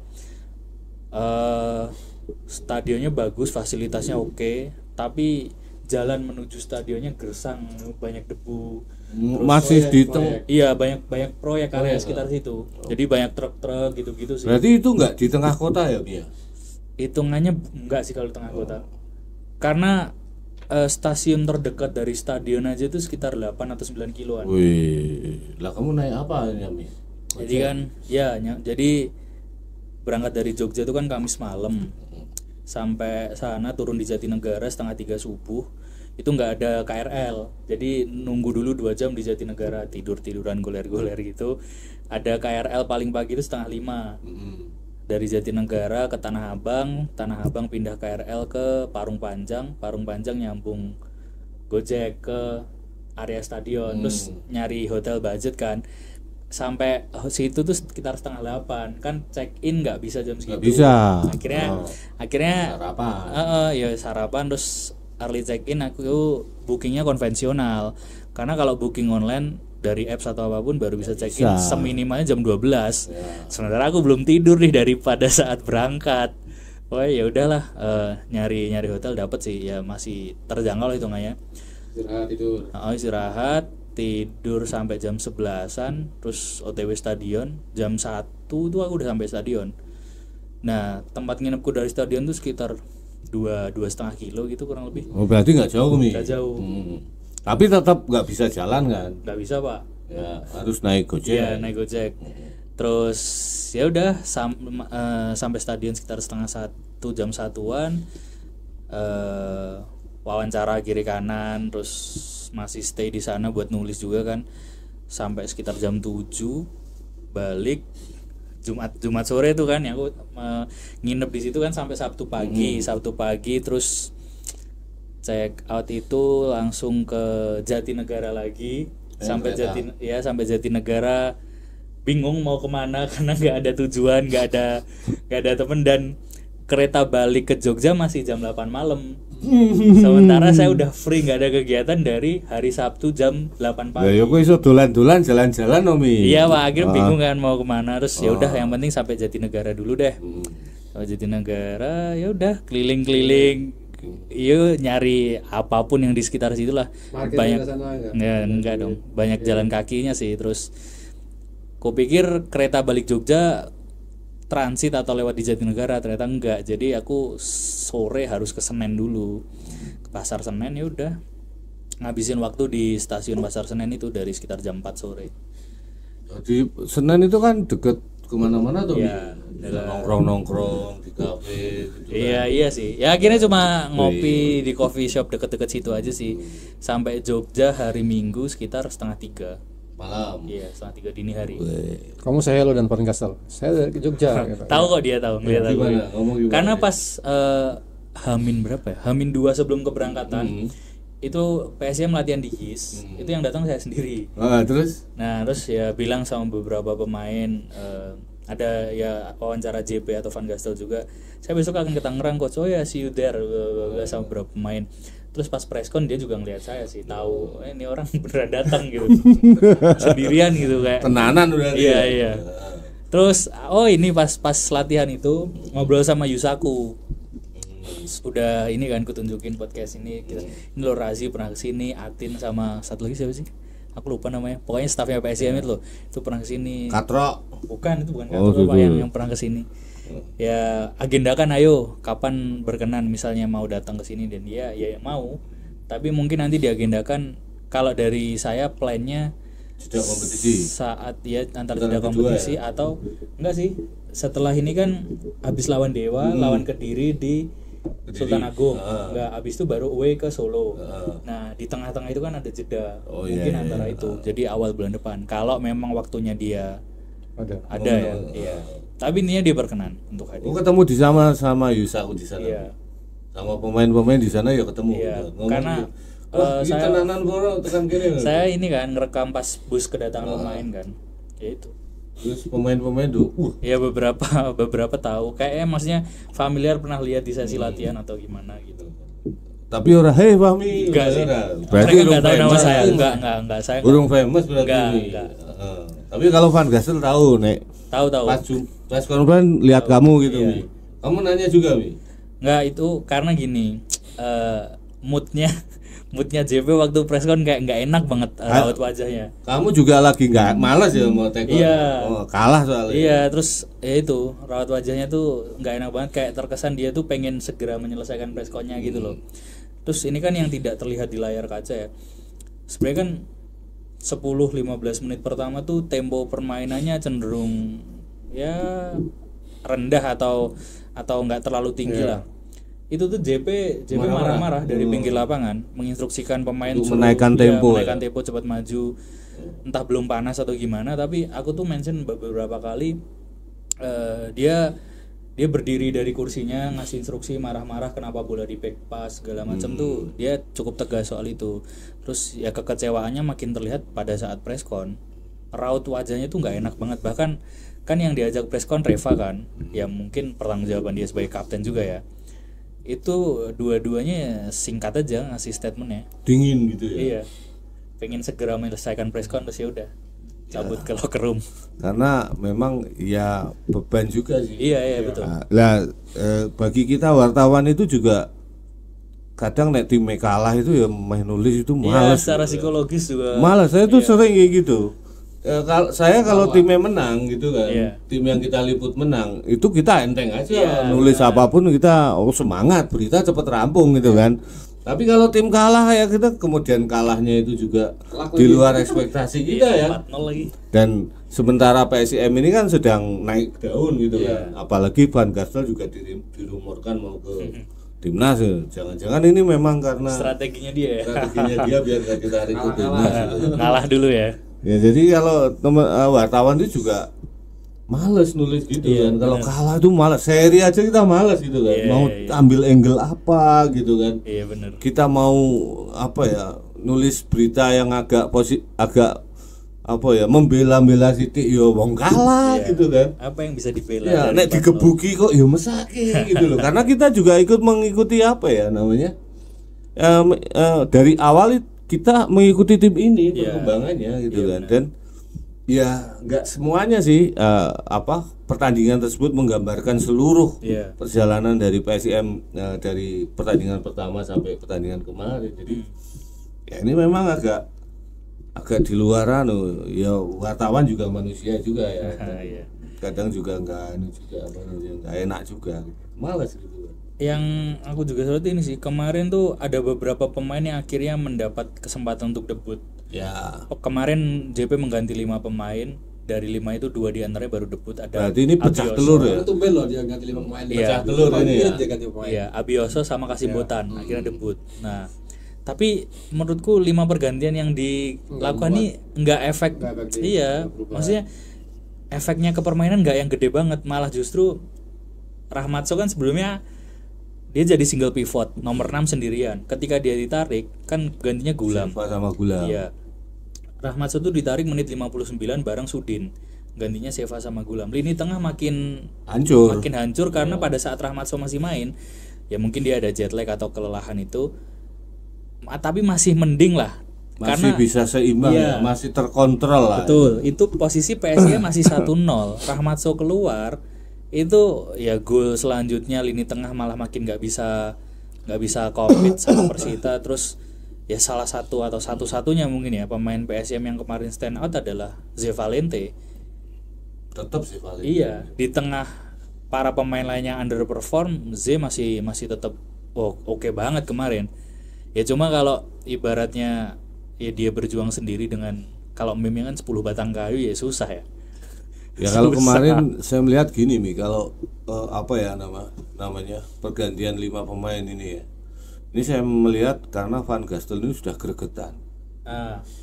Stadionnya bagus, fasilitasnya oke, tapi jalan menuju stadionnya gersang, banyak debu. Masih di iya banyak proyek area sekitar situ. Jadi banyak truk-truk gitu-gitu sih. Berarti itu nggak di tengah kota ya Mia? Hitungannya enggak sih kalau tengah kota. Karena stasiun terdekat dari stadion aja itu sekitar 8 atau 9 kiloan. Wih, lah kamu naik apa ya Mi? Jadi kan ya jadi berangkat dari Jogja itu kan Kamis malam. Sampai sana turun di Jatinegara setengah 3 subuh. Itu nggak ada KRL, jadi nunggu dulu 2 jam di Jatinegara, tiduran goler-goler gitu. Ada KRL paling pagi itu setengah 5 dari Jatinegara ke Tanah Abang pindah KRL ke Parung Panjang nyambung Gojek ke area stadion, terus nyari hotel budget kan. Sampai situ tuh sekitar setengah 8, kan check in nggak bisa jam segitu. Bisa. Akhirnya sarapan. Ya sarapan, terus early check in aku bookingnya konvensional, karena kalau booking online dari apps atau apapun baru bisa check in seminimalnya jam 12. Sementara aku belum tidur nih daripada saat berangkat. Oh ya udahlah, nyari hotel dapat sih ya, masih terjangkau hitungannya. Istirahat tidur sampai jam 11-an, terus OTW stadion jam 1 tuh aku udah sampai stadion. Nah tempat nginepku dari stadion tuh sekitar 2,5 kilo gitu kurang lebih. Oh berarti nggak jauh Mi? Nggak jauh. Tapi tetap nggak bisa jalan kan? Nggak bisa Pak. Ya harus naik Gojek. Iya naik Gojek. Terus ya udah sampai stadion sekitar setengah 1, jam 1-an. Wawancara kiri kanan, terus masih stay di sana buat nulis juga kan sampai sekitar jam 7. Balik Jumat sore tuh kan ya, aku nginep di situ kan sampai Sabtu pagi terus check out itu langsung ke Jatinegara lagi. Sampai Jatinegara bingung mau kemana karena nggak ada tujuan, nggak ada temen, dan kereta balik ke Jogja masih jam 8 malam. Sementara saya udah free, nggak ada kegiatan dari hari Sabtu jam 8 pagi. Ya kok iso dolan-dolan jalan-jalan Omi. Iya Pak, akhirnya bingung kan mau kemana. Terus ya udah yang penting sampai Jatinegara dulu deh. Sampai Jatinegara ya udah keliling-keliling. Iya nyari apapun yang di sekitar situ lah. Banyak enggak dong. Banyak jalan kakinya sih. Terus kupikir kereta balik Jogja transit atau lewat di Jatinegara, ternyata enggak. Jadi aku sore harus ke Senen dulu, ke Pasar Senen. Ya udah ngabisin waktu di stasiun Pasar Senen itu dari sekitar jam 4 sore. Di Senen itu kan deket kemana-mana tuh. Iya, nongkrong-nongkrong di kafe gitu. Iya sih. Ya akhirnya cuma ngopi di coffee shop deket-deket situ aja sih. Sampai Jogja hari Minggu sekitar 2:30 malam. Iya, 2:30 dini hari. Kamu saya lo dan paling kasar. Saya dari Jogja. Gitu. Tahu kok dia tahu, ngeliat aku. Gimana? Karena pas Hamin berapa ya? Hamin 2 sebelum keberangkatan. Itu PSM latihan di HIS. Itu yang datang saya sendiri. Terus Ya bilang sama beberapa pemain, ada ya wawancara JP atau Van Gastel juga, saya besok akan ke Tangerang coach. Oh ya, see you there. Sama beberapa pemain. Terus pas preskon dia juga ngeliat saya sih, tahu ini orang beneran datang gitu. Sendirian gitu kayak. tenanan udah. Iya. Terus ini pas latihan itu ngobrol sama Yusaku. Udah ini kan kutunjukin podcast ini, ini lo Razi pernah kesini, Atin sama satu lagi siapa sih? Aku lupa namanya. Pokoknya staffnya PSM itu loh. Itu pernah kesini. Katro. Bukan, itu bukan Katro Pak, yang pernah kesini. Ya agendakan ayo kapan berkenan misalnya mau datang ke sini, dan dia ya mau. Tapi mungkin nanti diagendakan, kalau dari saya plannya jeda kompetisi. Saat ya antar jeda kompetisi ya? Atau enggak sih? Setelah ini kan habis lawan Dewa, lawan Kediri di Sultan Agung, enggak, habis itu baru away ke Solo. Nah di tengah-tengah itu kan ada jeda, mungkin antara itu. Jadi awal bulan depan, kalau memang waktunya dia ada ya. Iya. Tapi intinya dia berkenan untuk hadir. Ketemu di sama Yusaku di sana. Iya. Sama pemain-pemain di sana ya ketemu. Iya. Karena saya ini kan ngerekam pas bus kedatangan pemain kan, ya itu. Terus pemain-pemain tuh, ya beberapa tahu, kayaknya maksudnya familiar, pernah lihat di sesi latihan atau gimana gitu. Tapi orang hei Fahmi. Enggak sih. Berarti mereka nggak tahu nama saya. Enggak saya. Urung famous berarti. Enggak. Tapi kalau Van Gastel tahu, Nek. Tahu. Pas konferensi lihat kamu gitu, Mi. Kamu nanya juga, Mi? Enggak, itu karena gini, moodnya JP waktu preskon kayak nggak enak banget raut wajahnya. Kamu juga lagi nggak malas ya mau take on? Iya. Kalah soalnya. Iya, terus ya itu raut wajahnya tuh nggak enak banget, kayak terkesan dia tuh pengen segera menyelesaikan preskonnya gitu loh. Terus ini kan yang tidak terlihat di layar kaca ya. Sebenarnya kan 10-15 menit pertama tuh tempo permainannya cenderung ya rendah atau nggak terlalu tinggi lah. Itu tuh JP marah-marah dari pinggir lapangan, menginstruksikan pemain menaikkan tempo cepat maju. Entah belum panas atau gimana, tapi aku tuh mention beberapa kali dia berdiri dari kursinya ngasih instruksi, marah-marah kenapa bola di back pass segala macam tuh dia cukup tegas soal itu. Terus ya kekecewaannya makin terlihat pada saat preskon. Raut wajahnya tuh nggak enak banget, bahkan kan yang diajak preskon Reva kan, ya mungkin pertanggungjawaban dia sebagai kapten juga ya. Itu dua-duanya singkat aja ngasih statementnya, dingin gitu ya. Iya, pengen segera menyelesaikan preskon, terus ya udah cabut ke locker room. Karena memang ya beban juga sih. Iya betul. Lah bagi kita wartawan itu juga kadang nek tim kalah itu ya main nulis itu malas. Iya, secara psikologis juga. Malas, saya tuh sering kayak gitu. Saya kalau timnya menang gitu kan, tim yang kita liput menang, itu kita enteng aja, nulis apapun kita semangat, berita cepet rampung gitu kan. Tapi kalau tim kalah ya kita kemudian kalahnya itu juga di luar ekspektasi kita ya. 4-0 lagi. Dan sementara PSIM ini kan sedang naik daun gitu kan. Apalagi Van Gastel juga dirumorkan mau ke timnas. Jangan-jangan ini memang karena strateginya dia biar gak ditarik ke timnas. Ngalah dulu ya. Ya jadi kalau wartawan itu juga males nulis gitu kan. Kalau kalah itu malas, seri aja kita malas gitu kan. Mau ambil angle apa gitu kan. Iya benar. Kita mau apa ya, nulis berita yang agak apa ya membela-bela Siti yo wong kalah gitu kan. Apa yang bisa dibela? Ya, nek digebuki kok yo mesake gitu loh. Karena kita juga ikut mengikuti apa ya namanya? Dari awal kita mengikuti tim ini perkembangannya gitu kan. Dan ya nggak semuanya sih pertandingan tersebut menggambarkan seluruh perjalanan dari PSIM dari pertandingan pertama sampai pertandingan kemarin. Jadi ya ini memang agak di luar ya wartawan juga manusia juga ya. Kadang juga nggak enak juga, malas gitu. Yang aku juga seperti ini sih, kemarin tuh ada beberapa pemain yang akhirnya mendapat kesempatan untuk debut. Ya. Kemarin JP mengganti 5 pemain, dari 5 itu 2 diantaranya baru debut. Ada berarti ini pecah telur ya? Itu bel loh dia ganti 5 pemain. Pecah telur ini ya. Dia ganti pemain. Iya, Abioso sama Kasimbotan akhirnya debut. Nah, tapi menurutku 5 pergantian yang dilakukan ini nggak efek. Iya, maksudnya efeknya ke permainan nggak yang gede banget, malah justru Rahmatso kan sebelumnya dia jadi single pivot nomor 6 sendirian. Ketika dia ditarik kan gantinya Gulam. Sama Gulam. Iya. Rahmatso tuh ditarik menit 59 bareng Sudin. Gantinya Seva sama Gulam. Lini tengah makin hancur karena pada saat Rahmatso masih main, ya mungkin dia ada jet lag atau kelelahan itu. Tapi masih mending lah. Masih karena, bisa seimbang ya, masih terkontrol lah. Betul, itu posisi PSG masih 1-0. Rahmatso keluar, itu ya gol selanjutnya lini tengah malah makin nggak bisa compete sama Persita. Terus ya salah satu atau satu-satunya mungkin ya pemain PSM yang kemarin stand out adalah Ze Valente. Tetap Ze Valente. Iya, di tengah para pemain lain yang underperform, Ze masih tetap oke banget kemarin. Ya cuma kalau ibaratnya ya dia berjuang sendiri dengan kalau meme kan 10 batang kayu ya susah ya. Ya kalau kemarin saya melihat gini kalau namanya pergantian 5 pemain ini ya. Ini saya melihat karena Van Gastel ini sudah gregetan.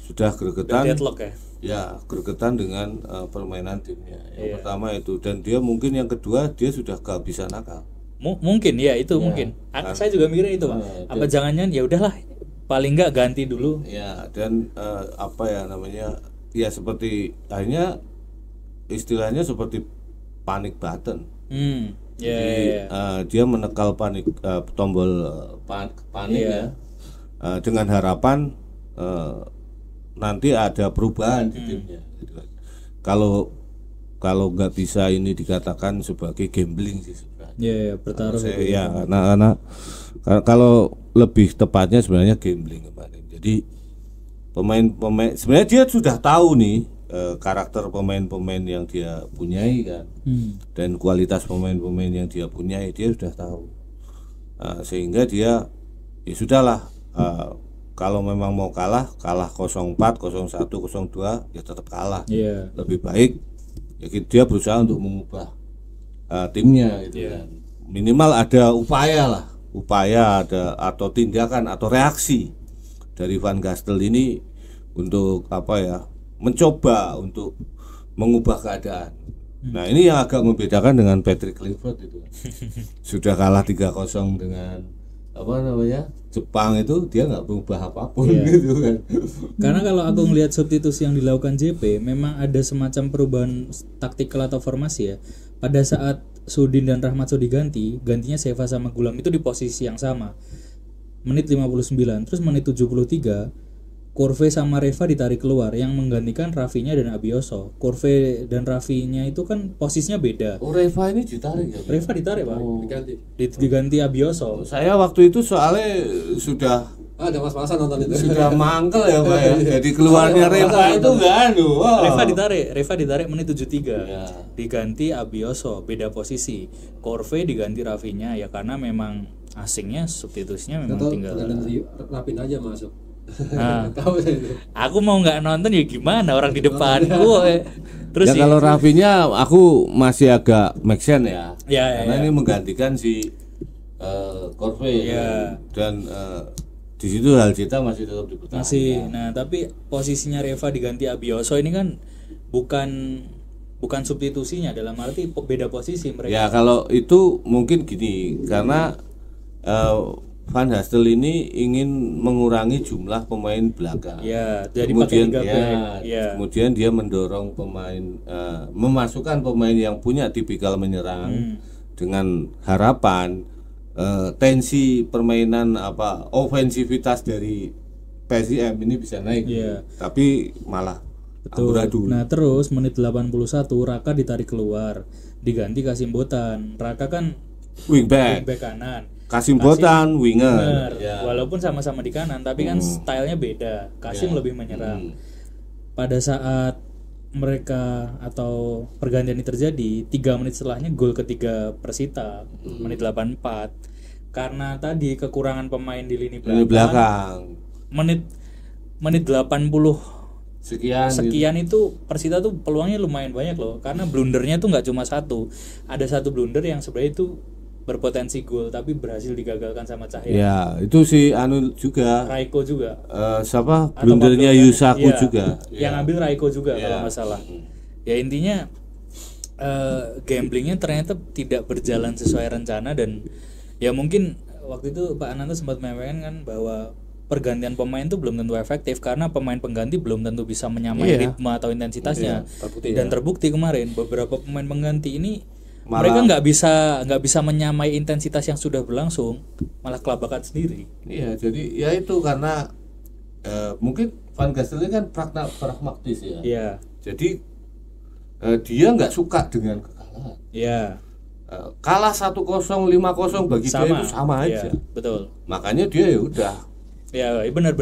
Sudah gregetan. Deadlock ya. Ya, gregetan dengan permainan timnya. Yang pertama itu, dan dia mungkin yang kedua dia sudah kehabisan akal. Mungkin ya itu mungkin. Saya juga mikirnya itu, apa jangan-jangan ya udahlah paling enggak ganti dulu. Ya, dan ya seperti akhirnya istilahnya seperti panic button. Jadi dia menekal tombol panik ya. Dengan harapan nanti ada perubahan di timnya. Kalau nggak bisa ini dikatakan sebagai gambling sih sebenarnya. Ya, bertaruh. Karena kalau lebih tepatnya sebenarnya gambling kemarin. Jadi pemain sebenarnya dia sudah tahu nih karakter pemain-pemain yang dia punyai kan, dan kualitas pemain-pemain yang dia punyai dia sudah tahu. Sehingga dia ya sudahlah, kalau memang mau kalah 0-4, 0-1, 0-2 ya tetap kalah. Lebih baik ya dia berusaha untuk mengubah timnya gitu kan. Minimal ada upaya ada atau tindakan atau reaksi dari Van Gastel ini untuk mencoba untuk mengubah keadaan. Nah, ini yang agak membedakan dengan Patrick Kluivert itu. Sudah kalah 3-0 dengan Jepang itu dia nggak berubah apapun gitu kan. Karena kalau aku ngelihat substitusi yang dilakukan JP, memang ada semacam perubahan taktikal atau formasi ya. Pada saat Sudin dan Rahmatso gantinya Seva sama Gulam itu di posisi yang sama. Menit 59, terus menit 73 Korve sama Reva ditarik keluar, yang menggantikan Rafinya dan Abioso. Korve dan Rafinya itu kan posisinya beda. Reva ini ditarik ya? Reva ditarik Pak. Diganti Abioso. Saya waktu itu soalnya sudah ada mas-masan nonton itu. Sudah mangkel ya Pak ya. Jadi keluarnya Reva itu enggak Reva ditarik menit 73. Diganti Abioso, beda posisi. Korve diganti Rafinya ya karena memang asingnya substitusinya memang tinggal. Rapin aja masuk. Nah, aku mau nggak nonton ya gimana orang di depanku. Terus ya kalau Rafinya aku masih agak make sense ya. Karena ini menggantikan si Korve dan di situ Haljita masih tetap dipertahankan. Nah, tapi posisinya Reva diganti Abioso ini kan bukan substitusinya, dalam arti beda posisi mereka. Ya kalau itu mungkin gini, karena Van Hastel ini ingin mengurangi jumlah pemain belakang. Ya, jadi Kemudian pakai 3 back. kemudian dia mendorong pemain memasukkan pemain yang punya tipikal menyerang dengan harapan tensi permainan ofensivitas dari PSIM ini bisa naik. Tapi malah amburadul. Nah, terus menit 81 Raka ditarik keluar, diganti Kasim Botan. Raka kan wingback kanan. Kasim Botan winger. Walaupun sama-sama di kanan, tapi kan stylenya beda. Kasim lebih menyerang. Pada saat mereka atau pergantian ini terjadi, 3 menit setelahnya gol ketiga Persita, menit 84. Karena tadi kekurangan pemain di lini belakang. Menit 80 sekian itu Persita tuh peluangnya lumayan banyak loh, karena blundernya tuh nggak cuma satu, ada satu blunder yang sebenarnya itu berpotensi gol tapi berhasil digagalkan sama Cahya. Ya, itu si juga. Raiko juga. Siapa? Blundernya Yusaku juga. Yang ambil Raiko juga kalau nggak salah. Ya intinya gamblingnya ternyata tidak berjalan sesuai rencana, dan ya mungkin waktu itu Pak Ananto sempat menyampaikan kan bahwa pergantian pemain itu belum tentu efektif karena pemain pengganti belum tentu bisa menyamai ritme atau intensitasnya. Dan terbukti kemarin beberapa pemain pengganti ini mereka nggak bisa menyamai intensitas yang sudah berlangsung, malah kelabakan sendiri. Iya, jadi ya itu karena mungkin Van Gastel ini kan pragmatis ya. Iya. Jadi dia nggak suka dengan kekalahan. Iya. Kalah 1-0, 5-0 bagi dia itu sama aja. Betul. Makanya dia ya udah. Ya, benar.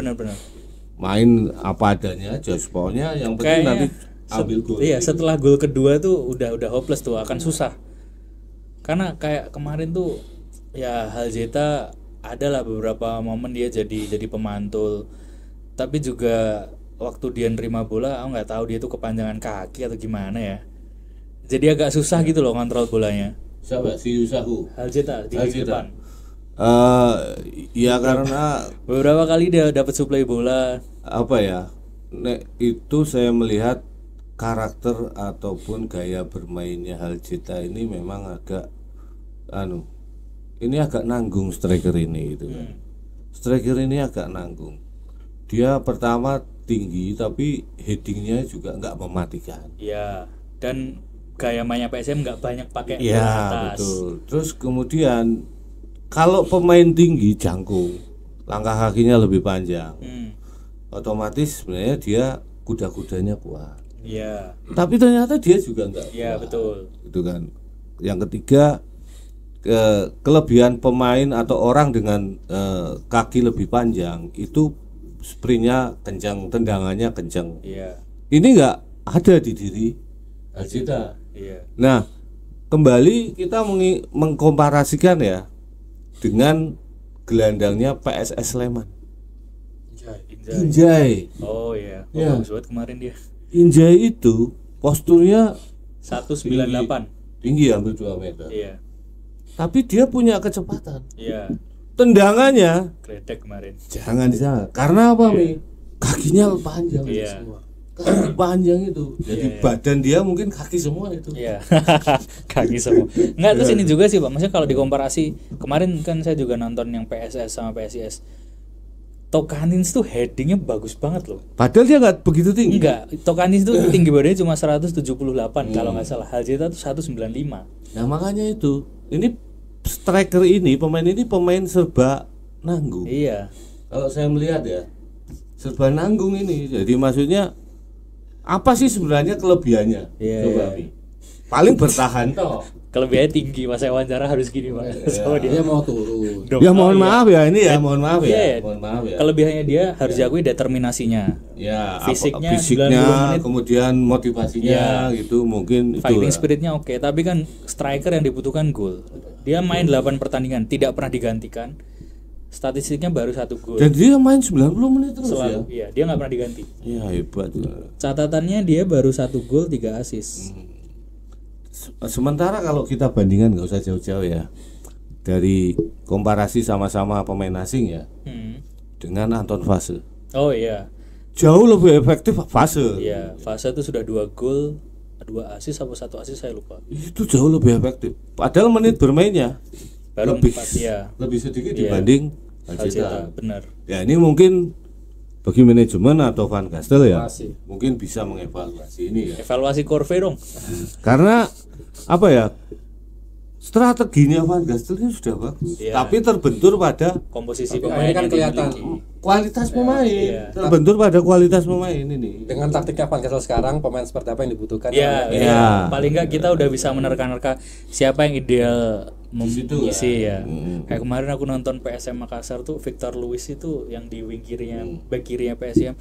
Main apa adanya aja, pokoknya yang penting nanti ambil gol. Iya, setelah gol kedua tuh udah hopeless tuh, akan susah. Karena kayak kemarin tuh ya Haljeta adalah beberapa momen dia jadi pemantul. Tapi juga waktu dia nerima bola, aku nggak tahu dia tuh kepanjangan kaki atau gimana ya. Jadi agak susah gitu loh kontrol bolanya. Siapa? Si Yusaku. Haljeta di depan. Ya karena beberapa kali dia dapat suplai bola. Apa ya? Itu saya melihat karakter ataupun gaya bermainnya Haljeta ini memang agak ini agak nanggung striker ini gitu kan. Striker ini agak nanggung. Dia pertama tinggi tapi headingnya juga nggak mematikan. Iya. Dan gaya mainnya PSM nggak banyak pakai bola atas. Betul. Terus kemudian kalau pemain tinggi jangkung, langkah kakinya lebih panjang, otomatis sebenarnya dia kuda-kudanya kuat. Iya. Tapi ternyata dia juga enggak. Iya, betul. Itu kan. Yang ketiga, kelebihan pemain atau orang dengan kaki lebih panjang itu sprintnya kencang, tendangannya kencang. Iya. Ini enggak ada di diri Haljeta. Iya. Nah, kembali kita mengkomparasikan ya dengan gelandangnya PSS Sleman. Injai. Oh iya. Bagus banget kemarin dia. Injai itu posturnya 198. Tinggi hampir 2 meter. Iya. Tapi dia punya kecepatan. Iya. Tendangannya gledek kemarin. Jangan di sana. Karena apa, Mi? Kakinya panjang semua. Kaki panjang itu. Jadi badan dia mungkin kaki semua itu. Iya. Kaki semua. Enggak, terus ini juga sih, Pak. Maksudnya kalau dikomparasi, kemarin kan saya juga nonton yang PSS sama PSIS. Tokanins tuh headingnya bagus banget loh. Padahal dia nggak begitu tinggi. Enggak, Tokanins tuh tinggi badannya cuma 178 kalau nggak salah. Haljeta tuh 195. Nah makanya itu, ini striker ini, pemain serba nanggung. Iya. Kalau saya melihat ya, serba nanggung ini. Jadi maksudnya apa sih sebenarnya kelebihannya? Coba Mi. Paling bertahan toh. Kelebihannya tinggi, masa wawancara harus gini, Pak. Sama dia mau turun. Ya mohon maaf ya ini ya, mohon maaf ya. Kelebihannya dia harus diakui determinasinya. Ya, fisiknya kemudian motivasinya gitu mungkin fighting spiritnya oke, tapi kan striker yang dibutuhkan gol. Dia main 8 pertandingan, tidak pernah digantikan. Statistiknya baru 1 gol. Dan dia main 90 menit terus selalu, ya. Iya, dia nggak pernah diganti. Iya, hebat. Catatannya dia baru 1 gol 3 assist. Sementara kalau kita bandingkan nggak usah jauh-jauh ya, dari komparasi sama-sama pemain asing ya, dengan Anton Fase. Oh iya. Jauh lebih efektif Fase. Iya, Fase itu sudah 2 gol, 2 assist atau 1 assist saya lupa. Itu jauh lebih efektif. Padahal menit bermainnya baru lebih 4 ya. Lebih sedikit dibanding Alceta, benar. Ya ini mungkin bagi manajemen atau Van Gastel ya Masih. mungkin bisa mengevaluasi ini ya. Evaluasi Corve dong. Karena apa ya? Strateginya Van Gastel ini sudah bagus, Iya. tapi terbentur pada Komposisi Tapi pemain ini kan yang kelihatan. dimiliki. kualitas pemain. Iya. Terbentur pada kualitas pemain ini. Dengan taktiknya Van Gaal sekarang, pemain seperti apa yang dibutuhkan? Ya, Iya. ya. Paling nggak kita udah bisa menerka-nerka siapa yang ideal mengisi ya. Kayak kemarin aku nonton PSM Makassar tuh Victor Luis itu yang di wing kirinya, back kirinya PSM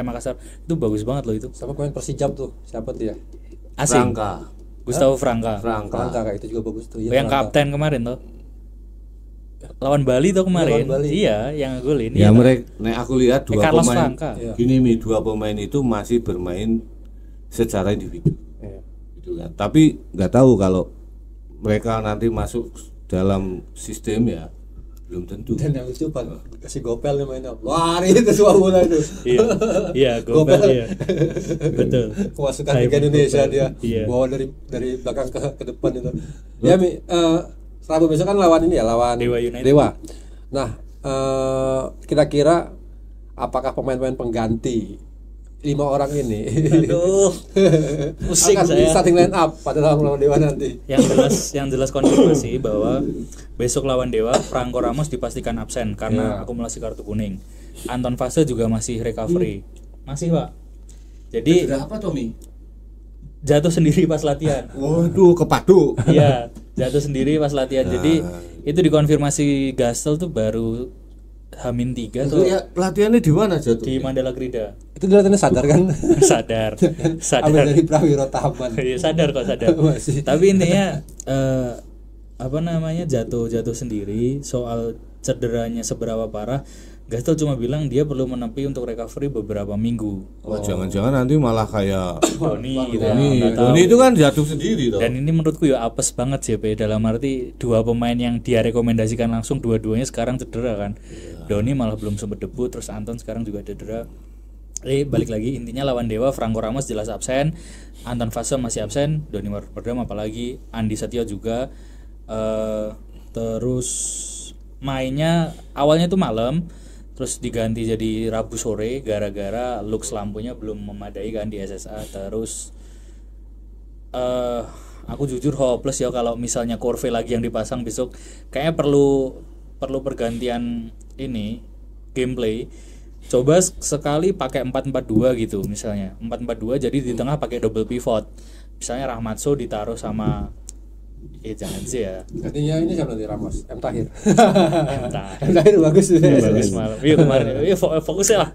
Makassar itu bagus banget loh itu. Sama pemain Persijap tuh, siapa tuh ya? Asing. Franka. Gustavo Franca. Franka kayak itu juga bagus tuh. Yang kapten kemarin tuh. Lawan Bali tuh kemarin. Lawan Bali. Iya, yang ngegolin. Ya Iya, mereka, aku lihat dua Carlos pemain. Franca. Iya. Gini Mi, dua pemain itu masih bermain secara individu. Iya. Gitu kan. Tapi nggak tahu kalau mereka nanti masuk dalam sistem ya belum tentu. Dan yang lucu Pak kasih gopel nih mainnya. Lari itu semua bola itu. Iya. Iya, Gopel ya. Betul. Kemasukan Saya Liga Indonesia Gopel. dia. Iya. Bawa dari belakang ke depan itu. Ya Mi, Rabu besok kan lawan ini ya, lawan Dewa United. Dewa. Nah, kira-kira apakah pemain-pemain pengganti 5 orang ini Aduh. Pusing akan saya. starting line up pada lawan Dewa nanti? Yang jelas konfirmasi bahwa besok lawan Dewa Franco Ramos dipastikan absen karena akumulasi kartu kuning. Anton Fase juga masih recovery. Masih, Pak. Jadi apa Tommy? jatuh sendiri pas latihan. Waduh, kepadu. Iya, jatuh sendiri pas latihan. Jadi itu dikonfirmasi Gastel tuh baru H-3 tuh Ya, latihannya di mana jatuh? di Mandala Krida. Itu dilihatnya sadar kan? Sadar. Ambil Sadar. dari Prawiro Taman. Iya, sadar kok, sadar. Masih. Tapi intinya apa namanya jatuh sendiri. Soal cederanya seberapa parah, Gastel cuma bilang dia perlu menepi untuk recovery beberapa minggu. Oh, jangan-jangan nanti malah kayak Doni gitu ya, Doni. nggak tahu. Doni itu kan jatuh sendiri toh. Dan ini menurutku ya apes banget sih, dalam arti dua pemain yang dia rekomendasikan langsung dua-duanya sekarang cedera kan. Doni malah belum sempat debut, terus Anton sekarang juga cedera. Balik lagi intinya lawan Dewa, Franco Ramos jelas absen, Anton Fase masih absen, Doni Wardam apalagi, Andi Setio juga. Terus mainnya awalnya tuh malam, terus diganti jadi Rabu sore gara-gara lux lampunya belum memadai kan di SSA. Terus aku jujur hopeless ya kalau misalnya Corve lagi yang dipasang besok. Kayaknya perlu pergantian ini gameplay. Coba sekali pakai 4-4-2 gitu misalnya. 4-4-2 jadi di tengah pakai double pivot. Misalnya Rahmatso ditaruh sama jangan sih ya. Artinya ini siapa nanti Ramos? M Tahir. Entah. M Tahir bagus. Bagus malam. Iya kemarin. Iya fokusnya lah.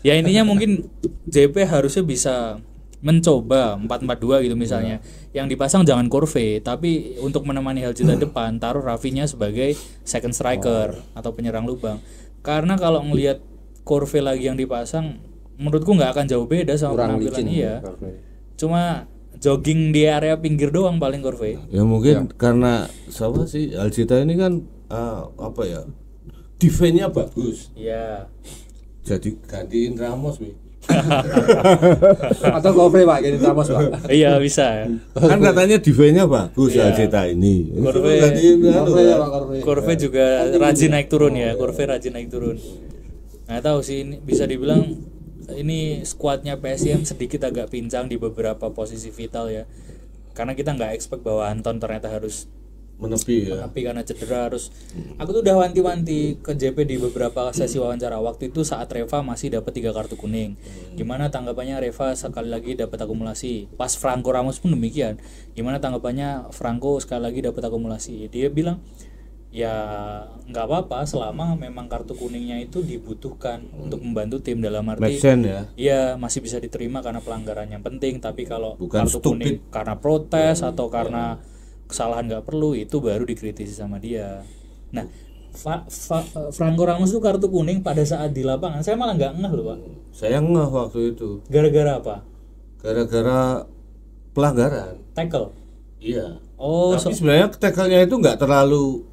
Ya intinya mungkin JP harusnya bisa mencoba 4-4-2 gitu misalnya. Yang dipasang jangan Corve, tapi untuk menemani Helcita depan taruh Rafinha sebagai second striker atau penyerang lubang. Karena kalau ngelihat Corve lagi yang dipasang, menurutku nggak akan jauh beda sama Kurang penampilan licin. iya. Cuma jogging di area pinggir doang paling Corve. Ya mungkin karena siapa sih Alcita ini kan apa ya? Defense-nya bagus. Iya. Jadi gantiin Ramos Mi. Atau Corve Pak, jadi Ramos Pak. Iya bisa. Kan katanya defense-nya bagus Iya. Alcita ini. Corve- Gantiin Corve ya Pak, Corve. Corve juga rajin naik turun ya. Corve rajin naik turun. Nggak tahu sih ini bisa dibilang ini skuadnya PSM sedikit agak pincang di beberapa posisi vital ya. Karena kita nggak expect bahwa Anton ternyata harus Menepi ya. tapi karena cedera harus. Aku tuh udah wanti-wanti ke JP di beberapa sesi wawancara waktu itu saat Reva masih dapat 3 kartu kuning. Gimana tanggapannya Reva sekali lagi dapat akumulasi? Pas Franco Ramos pun demikian. Gimana tanggapannya Franco sekali lagi dapat akumulasi? Dia bilang ya nggak apa-apa selama memang kartu kuningnya itu dibutuhkan untuk membantu tim, dalam arti Make sense ya. iya masih bisa diterima karena pelanggaran yang penting, tapi kalau Bukan kartu stupid. kuning karena protes atau karena kesalahan nggak perlu, itu baru dikritisi sama dia. Nah Franco Ramos tuh kartu kuning pada saat di lapangan saya malah nggak ngeh loh Pak. Saya ngeh waktu itu. Gara-gara apa? Gara-gara pelanggaran. Tackle. Iya. Oh Tapi sebenarnya tackle-nya itu nggak terlalu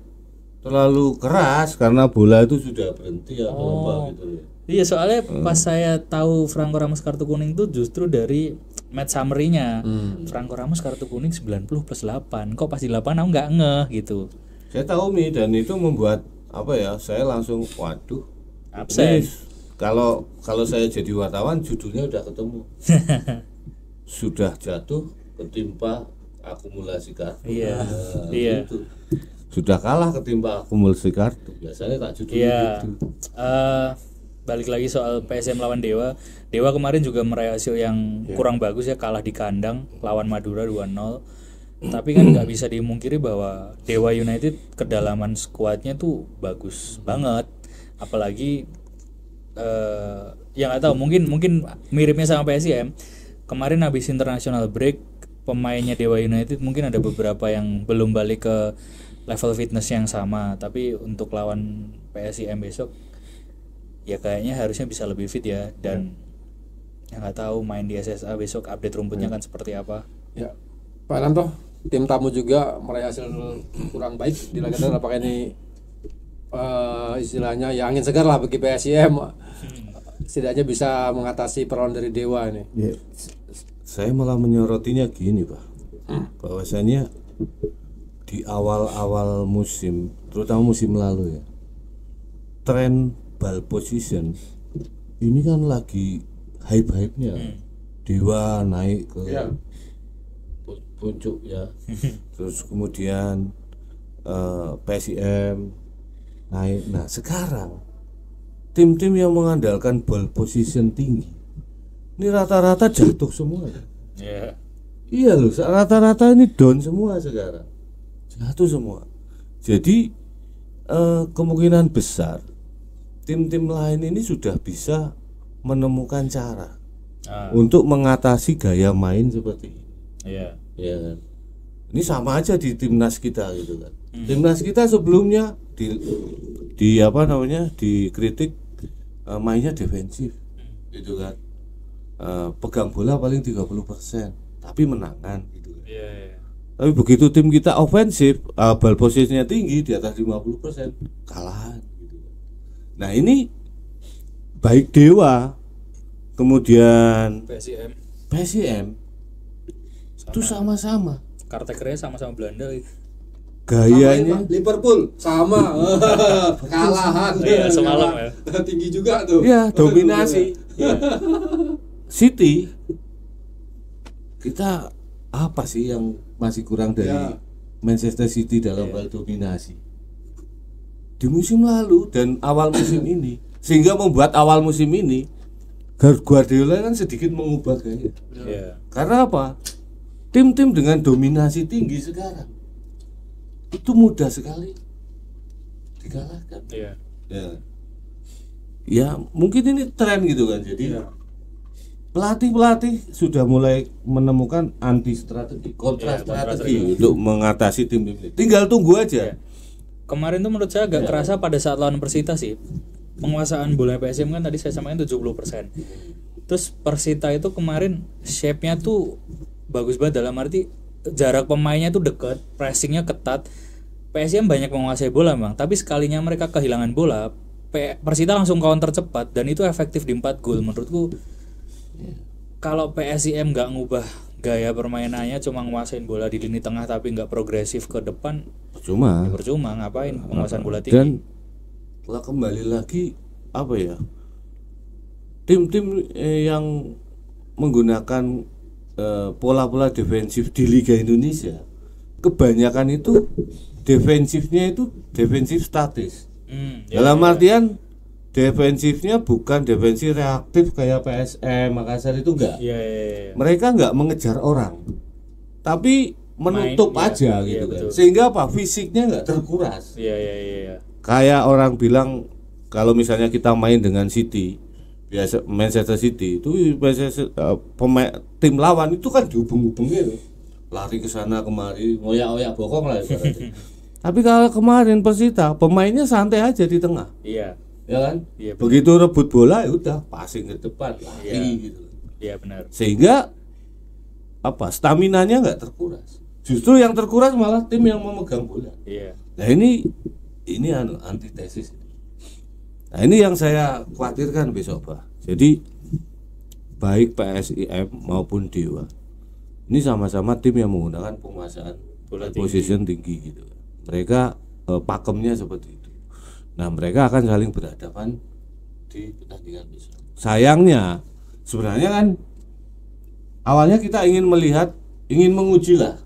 keras karena bola itu sudah berhenti atau apa gitu. iya soalnya pas saya tahu Franco Ramos kartu kuning tuh justru dari match summary-nya. Franco Ramos kartu kuning 90 plus 8. Kok pas di lapangan aku nggak ngeh gitu. Saya tahu Mi, dan itu membuat apa ya, saya langsung waduh, Absen. ini kalau saya jadi wartawan judulnya udah ketemu. Sudah jatuh ketimpa akumulasi kartu. Iya. Nah, Iya. gitu. Sudah kalah ketimpa akumulasi kartu. Biasanya tak judulnya Iya. gitu. Balik lagi soal PSM lawan Dewa. Dewa kemarin juga meraih hasil yang kurang bagus ya, kalah di kandang lawan Madura 2-0. Tapi kan nggak bisa dimungkiri bahwa Dewa United kedalaman skuadnya tuh bagus banget. Apalagi yang nggak tahu, mungkin miripnya sama PSM. Kemarin habis international break, pemainnya Dewa United mungkin ada beberapa yang belum balik ke level fitness yang sama. Tapi untuk lawan PSIM besok ya kayaknya harusnya bisa lebih fit ya. Dan yang nggak tahu main di SSA besok update rumputnya kan seperti apa. Ya, Pak Nanto, tim tamu juga meraih hasil kurang baik di laga terakhir. Apakah ini istilahnya ya angin segar lah bagi PSIM, setidaknya bisa mengatasi perlawanan dari Dewa ini? Ya, saya malah menyorotinya gini Pak, bahwasanya di awal-awal musim, terutama musim lalu ya, tren ball position ini kan lagi hype-hype-nya. Dewa naik ke puncak ya, terus kemudian PSIM naik. Nah sekarang tim-tim yang mengandalkan ball position tinggi ini rata-rata jatuh semua. Yeah. Iya loh, rata-rata ini down semua sekarang, jatuh semua. Jadi kemungkinan besar tim-tim lain ini sudah bisa menemukan cara untuk mengatasi gaya main seperti ini. Iya. Ya kan? Ini sama aja di timnas kita gitu kan. Timnas kita sebelumnya di apa namanya, dikritik mainnya defensif gitu kan. Pegang bola paling 30% tapi menangan gitu kan. Iya. Tapi begitu tim kita ofensif, ball posisinya tinggi di atas 50%, kalahan gitu kan. Nah ini baik Dewa kemudian PSIM itu sama-sama Kartekernya sama-sama Belanda. gayanya Liverpool sama kalahan. Iya, semalam ya. Tinggi juga tuh. ya dominasi. City kita apa sih yang masih kurang dari Manchester City dalam hal dominasi di musim lalu dan awal musim ini, sehingga membuat awal musim ini Guardiola kan sedikit mengubah gaya. Karena apa? Tim-tim dengan dominasi tinggi sekarang itu mudah sekali dikalahkan. Ya mungkin ini tren gitu kan. Jadi pelatih sudah mulai menemukan anti strategi, kontra strategi untuk mengatasi tim-tim ini. Tinggal tunggu aja. Kemarin tuh menurut saya agak kerasa pada saat lawan Persita sih. Penguasaan bola PSM kan tadi saya samain 70%. Terus Persita itu kemarin shape-nya tuh bagus banget, dalam arti jarak pemainnya tuh dekat, pressingnya ketat. PSM banyak menguasai bola memang, tapi sekalinya mereka kehilangan bola, Persita langsung counter cepat dan itu efektif di 4 gol. Menurutku kalau PSIM nggak ngubah gaya permainannya, cuma nguasain bola di lini tengah tapi nggak progresif ke depan, percuma ngapain penguasaan bola tinggi. Dan kembali lagi apa ya, tim-tim yang menggunakan pola-pola defensif di Liga Indonesia kebanyakan itu defensifnya itu defensif statis. Dalam artian defensifnya bukan defensif reaktif kayak PSM Makassar itu enggak. Mereka enggak mengejar orang, tapi menutup aja gitu kan. Sehingga apa? Fisiknya enggak terkuras. Kayak orang bilang kalau misalnya kita main dengan City, biasa Manchester City itu tim lawan itu kan dihubung-hubungin, lari ke sana kemari, ngoyak-ngoyak bokong lah ibaratnya. Tapi kalau kemarin Persita pemainnya santai aja di tengah. Ya kan? Begitu rebut bola ya udah passing ke depan lari gitu. Benar. Sehingga apa? Staminanya enggak terkuras. Justru yang terkuras malah tim yang memegang bola. Nah ini antitesis. Nah ini yang saya khawatirkan besok Pak. Jadi baik PSIM maupun Dewa ini sama-sama tim yang menggunakan penguasaan position tinggi gitu. Mereka pakemnya seperti itu. Nah, mereka akan saling berhadapan di pertandingan besok. Sayangnya sebenarnya kan awalnya kita ingin menguji lah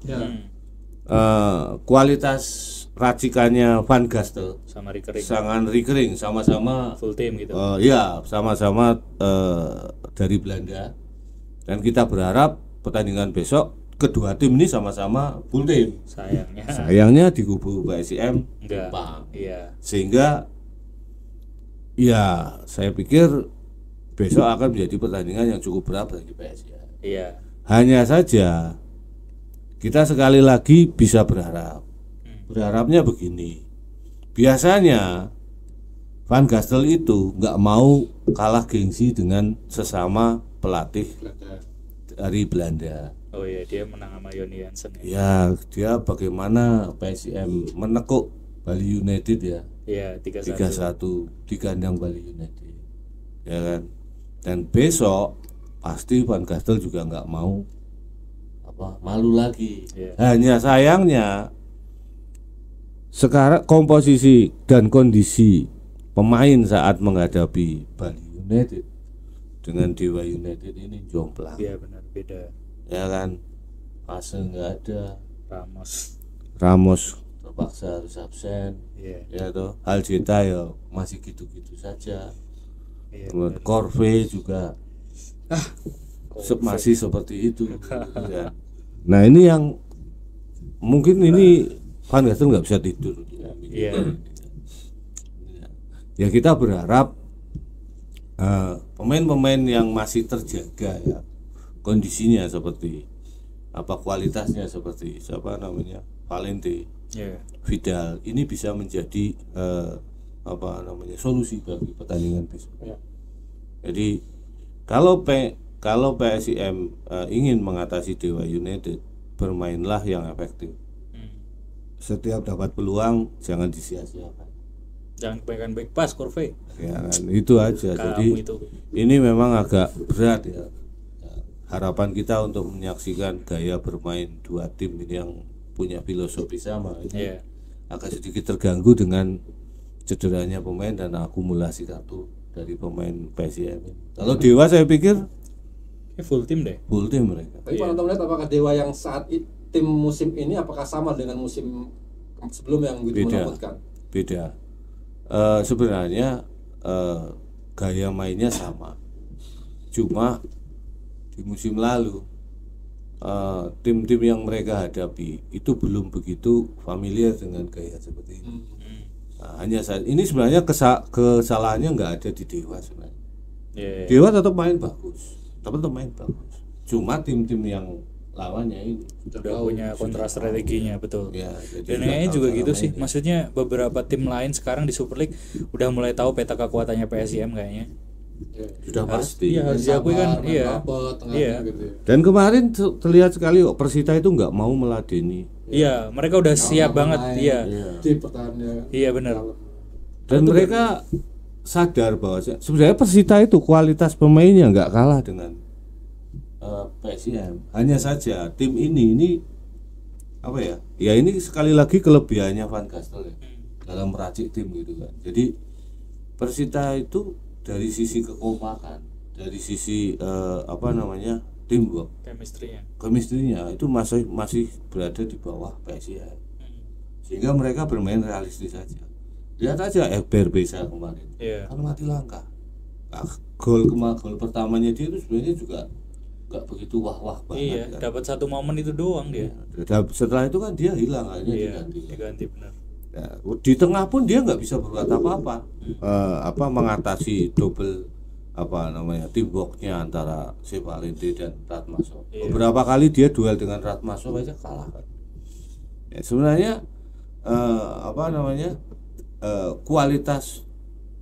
kualitas racikannya Van Gastel sama Rickering. Sangat Rickering sama-sama Full team gitu. Ya, sama-sama dari Belanda. Dan kita berharap pertandingan besok kedua tim ini sama-sama full team. Sayangnya di kubu PSIM enggak. Iya. Sehingga ya saya pikir besok akan menjadi pertandingan yang cukup berat bagi PSIM. Iya. Hanya saja kita sekali lagi bisa berharap. Berharapnya begini. Biasanya Van Gastel itu nggak mau kalah gengsi dengan sesama pelatih dari Belanda. Oh iya, dia menang sama Yoni Jansen ya. Ya, dia bagaimana PSIM menekuk Bali United ya. Iya, 3-1 di kandang Bali United. Ya kan? Dan besok pasti Van Gastel juga nggak mau malu lagi. Yeah. Hanya sayangnya sekarang komposisi dan kondisi pemain saat menghadapi Bali United dengan Dewa United ini jomplang. Iya benar, beda. Ya kan, Fase nggak ada, Ramos terpaksa harus absen. Ya toh, Aljeta ya masih gitu-gitu saja. Corve juga masih seperti itu. Ya. Nah ini yang mungkin ini Van Gastel nggak bisa tidur. Ya kita berharap pemain-pemain yang masih terjaga ya kondisinya seperti kualitasnya seperti Valente, Vidal ini bisa menjadi solusi bagi pertandingan besok. Jadi kalau PSIM ingin mengatasi Dewa United, bermainlah yang efektif. Setiap dapat peluang jangan disia-siakan. Jangan kebanyakan back pass, Corve. Ya kan, itu aja. Jadi ini memang agak berat ya. Harapan kita untuk menyaksikan gaya bermain dua tim ini yang punya filosofi sama ini agak sedikit terganggu dengan cederanya pemain dan akumulasi kartu dari pemain PSIM. Kalau Dewa saya pikir full tim deh. Full tim mereka. Tapi Pak Anton melihat apakah Dewa yang saat tim musim ini apakah sama dengan musim sebelum yang begitu menakutkan? Beda. Sebenarnya gaya mainnya sama. Cuma di musim lalu tim-tim yang mereka hadapi itu belum begitu familiar dengan gaya seperti ini. Nah, hanya saat ini sebenarnya kesalahannya nggak ada di Dewa sebenarnya. Dewa tetap main bagus. Cuma tim-tim yang lawannya ini sudah punya kontra strateginya, betul. Ya, dan kayaknya juga gitu sih. Maksudnya beberapa tim lain sekarang di Super League udah mulai tahu peta kekuatannya PSIM kayaknya. Sudah pasti. Iya, harus diakui kan. Iya. Gitu. Dan kemarin terlihat sekali Persita itu nggak mau meladeni. Iya, mereka udah siap banget. Iya. Di pertahanannya. Iya benar. Dan mereka sadar bahwa sebenarnya Persita itu kualitas pemainnya nggak kalah dengan PSIM. Hanya saja tim ini apa ya? Ya ini sekali lagi kelebihannya Van Gastel ya, dalam meracik tim gitu kan. Jadi Persita itu dari sisi kekompakan, dari sisi teamwork, chemistry-nya itu masih berada di bawah PSIM. Sehingga mereka bermain realistis saja. Lihat aja Berbesa kemarin, kan mati langkah. Gol pertamanya dia itu sebenarnya juga nggak begitu wah banget. Iya, kan. Dapat satu momen itu doang dia. Setelah itu kan dia hilang akhirnya diganti benar. Ya, di tengah pun dia nggak bisa berbuat apa-apa. Mengatasi double teamworknya antara Valente dan Ratmaso. Beberapa kali dia duel dengan Ratmaso aja kalah kan. Ya, sebenarnya kualitas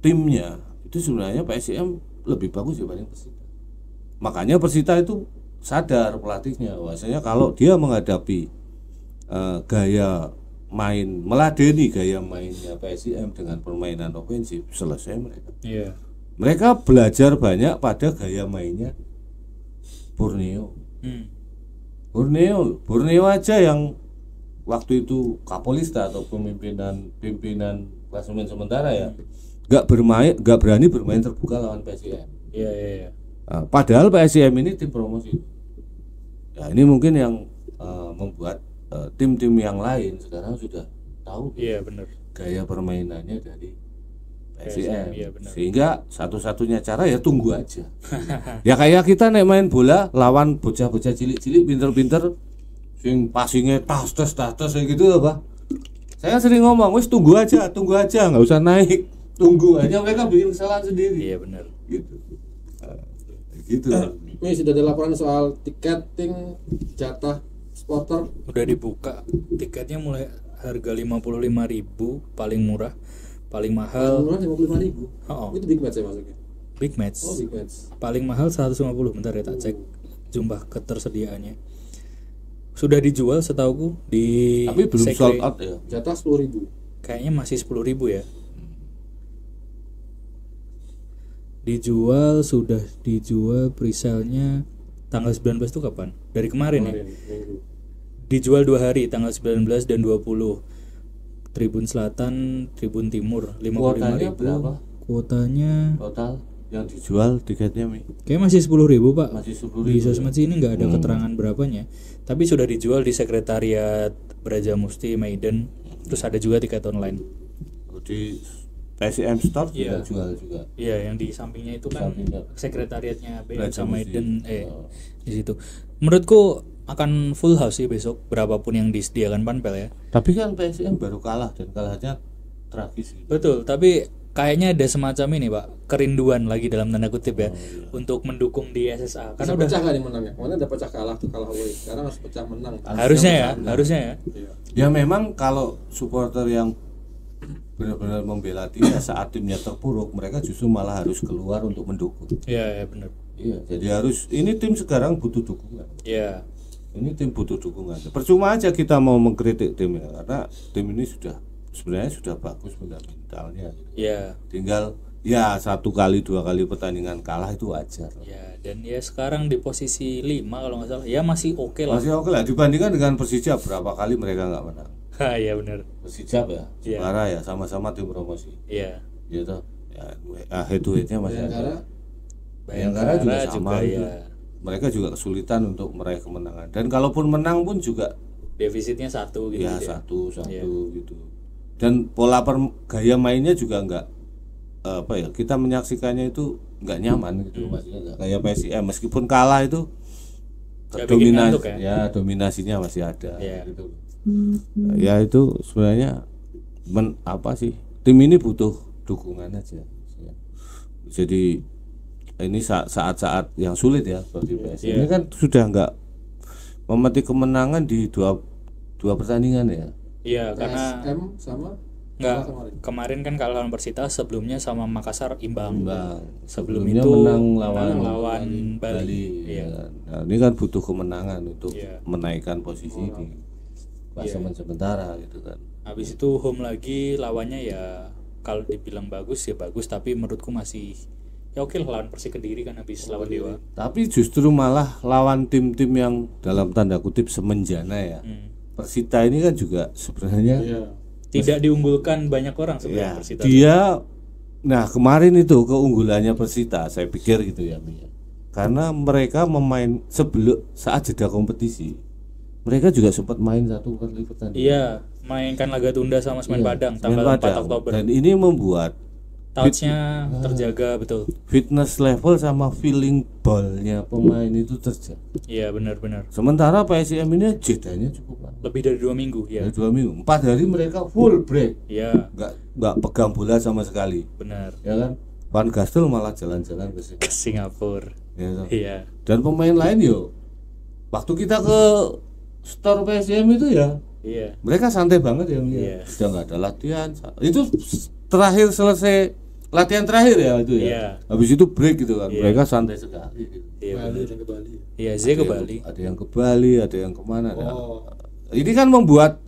timnya itu sebenarnya PSIM lebih bagus dibanding Persita. Makanya Persita itu sadar pelatihnya bahwasanya kalau dia menghadapi gaya main meladeni gaya mainnya PSIM dengan permainan ofensif, selesai mereka. Mereka belajar banyak pada gaya mainnya Borneo. Borneo aja yang waktu itu Kapolista atau pimpinan klasemen sementara ya nggak berani bermain terbuka lawan PSIM. Iya. Nah, padahal PSIM ini tim promosi. Ya ini mungkin yang membuat tim-tim yang lain sekarang sudah tahu. Iya benar. Gaya permainannya dari PSIM. Iya, benar. Sehingga satu-satunya cara ya tunggu aja. Ya kayak kita nek main bola lawan bocah-bocah cilik-cilik pinter-pinter sing passingnya tas kayak gitu loh, Pak. Saya sering ngomong, wis tunggu aja, nggak usah naik, tunggu aja, mereka bikin kesalahan sendiri. Iya benar. Gitu. Gitu. Ini sudah ada laporan soal tiketing jatah supporter. Udah dibuka. Tiketnya mulai harga 55.000 paling murah, paling mahal. Murah 55.000. Oh. Itu big match ya masuknya. Big match. Oh, big match. Paling mahal 150. Bentar ya tak cek jumlah ketersediaannya. Sudah dijual setauku di Tapi belum sold out ya. Jatah 10.000. Kayaknya masih 10.000 ya. Sudah dijual presale-nya tanggal 19 itu kapan? Dari kemarin ya. Minggu. Dijual 2 hari, tanggal 19 dan 20. Tribun Selatan, Tribun Timur 55.000. Berapa? Kuotanya Total yang dijual tiketnya kayak masih 10.000 Pak. masih 10.000. Di sosmed sini nggak ada keterangan berapanya. Tapi sudah dijual di sekretariat Brajamusti Maiden. Terus ada juga tiket online. Di PSIM Store Iya. jual juga. Iya, yang di sampingnya itu kan Sampingnya. sekretariatnya BM Brajamusti. sama Maiden di situ. Menurutku akan full house sih besok berapapun yang disediakan Panpel ya. Tapi kan PSIM baru kalah dan kalahnya tragis gitu. Betul, tapi kayaknya ada semacam ini Pak, kerinduan lagi dalam tanda kutip ya untuk mendukung di SSA. Karena Karena udah pecah kan yang menangnya. Kemarin ada pecah kalah tuh, kalah away. Sekarang harus pecah menang. harusnya ya. Iya. Ya memang kalau supporter yang benar-benar membela timnya saat timnya terpuruk, mereka justru malah harus keluar untuk mendukung. Iya, ya benar. Iya, jadi harus ini tim sekarang butuh dukungan. Iya. Ini tim butuh dukungan. Percuma aja kita mau mengkritik tim ya, karena tim ini sebenarnya sudah bagus fundamentalnya. Iya. Tinggal ya 1 kali 2 kali pertandingan kalah itu wajar. Ya, dan ya sekarang di posisi 5 kalau nggak salah. Ya masih oke lah. Masih oke lah dibandingkan dengan Persija berapa kali mereka nggak menang. Ha, iya benar. Persija ya, Iya. Jepara ya sama-sama tim promosi. Iya. Gitu. Ya head to headnya masih ada. Bayangkara juga sama juga gitu. ya. Mereka juga kesulitan untuk meraih kemenangan. Dan kalaupun menang pun juga Defisitnya 1 gitu ya ya. satu gitu. Dan pola gaya mainnya juga enggak kita menyaksikannya itu enggak nyaman gitu maksudnya enggak kayak PSIM meskipun kalah itu Nggak bikin ngantuk ya? dominasinya masih ada Iya. gitu. Ya itu sebenarnya tim ini butuh dukungan aja. Jadi ini saat-saat yang sulit ya bagi PSIM. Ini kan sudah enggak memetik kemenangan di dua pertandingan ya. Iya, karena SM sama enggak kemarin. kemarin kan kalah lawan Persita, sebelumnya sama Makassar imbang. Sebelumnya itu menang lawan Bali. ya Iya. kan. Nah, ini kan butuh kemenangan untuk Iya. menaikkan posisi di klasemen sementara gitu kan. Habis itu home lagi lawannya ya kalau dibilang bagus ya bagus, tapi menurutku masih ya oke lah lawan Persik Kediri kan habis lawan Dewa. Tapi justru malah lawan tim-tim yang dalam tanda kutip semenjana ya. Persita ini kan juga sebenarnya Iya. Tidak diunggulkan banyak orang ya, sebenarnya Persita. nah kemarin itu keunggulannya Persita saya pikir gitu ya Mi. Karena mereka saat jeda kompetisi mereka juga sempat main 1 kali pertandingan. Iya, mainkan laga tunda sama Semen Padang Semen tanggal 4 Padang. Oktober. Dan ini membuat Touch-nya terjaga betul. fitness level sama feeling ball-nya pemain itu terjaga. Iya, benar-benar. Sementara PSIM ini jedanya cukup lama. Lebih dari 2 minggu ya. 2 minggu. 4 hari mereka full break. Iya, Nggak pegang bola sama sekali. benar. Ya kan? Van Gastel malah jalan-jalan ke sini. Ke Singapura. Ya, kan? Iya. Dan pemain lain waktu kita ke store PSIM itu ya Iya. mereka santai banget ya. Iya. Sudah nggak ada latihan. Itu terakhir selesai latihan terakhir ya itu ya. Iya. Habis itu break gitu kan. Iya. Mereka santai sekali. Gitu. Iya, Bali benar. dan ke Bali. Iya, Zee ke Bali. Ada yang ke Bali, ada yang kemana. Nah, Oh, ini kan membuat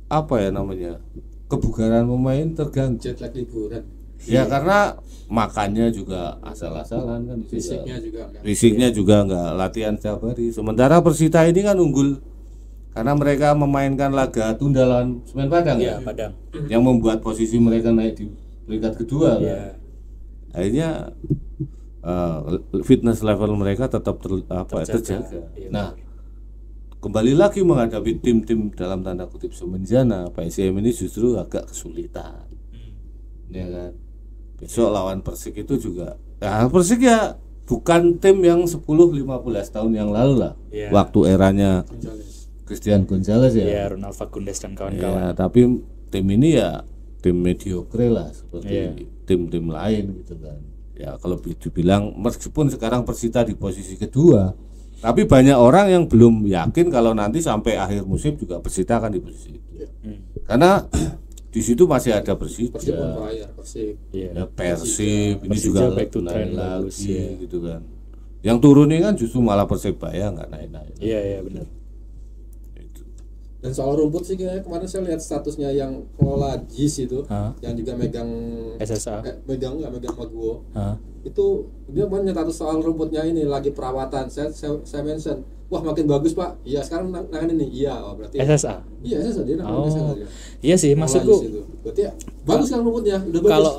apa ya namanya kebugaran pemain terganggu. jet lag liburan. Ya karena makannya juga asal-asalan kan. Fisiknya juga enggak. Fisiknya juga nggak latihan setiap hari. Sementara Persita ini kan unggul karena mereka memainkan laga tunda lawan Semen Padang Iya, Padang. yang membuat posisi mereka naik di peringkat kedua kan. Iya. Akhirnya fitness level mereka tetap terjaga. Iya, Nah, kembali lagi menghadapi tim-tim dalam tanda kutip semenjana, PSIM ini justru agak kesulitan. Ya kan. Besok lawan Persik itu juga. Ya, Persik ya bukan tim yang 10-15 tahun yang lalu lah. Iya. Waktu eranya Christian Gonzalez ya. Iya, Ronald Fagundes dan kawan-kawan. Ya, tapi tim ini ya tim mediocre lah seperti Iya. tim-tim lain gitu kan. Ya kalau dibilang meskipun sekarang Persita di posisi kedua, tapi banyak orang yang belum yakin kalau nanti sampai akhir musim juga Persita akan di posisi itu. Karena di situ masih ada Persija, Iya. ya Persib, ini Persija juga back to trend naik bagus, lagi ya. gitu kan. Yang turun ini kan justru malah Persebaya nggak naik-naik. Iya, iya benar. Dan soal rumput sih kayaknya kemarin saya lihat statusnya yang pengelola JIS itu, Hah? yang juga megang SSA. megang Maguwo. Hah? Itu dia banyak status soal rumputnya ini lagi perawatan. Saya mention, wah makin bagus Pak. Iya sekarang nangan ini. Iya, oh, berarti. SSA. Iya SSA dia nangan SSA dia. Iya sih, Pengelola maksudku JIS itu. Berarti ya, bagus kan rumputnya, udah bagus.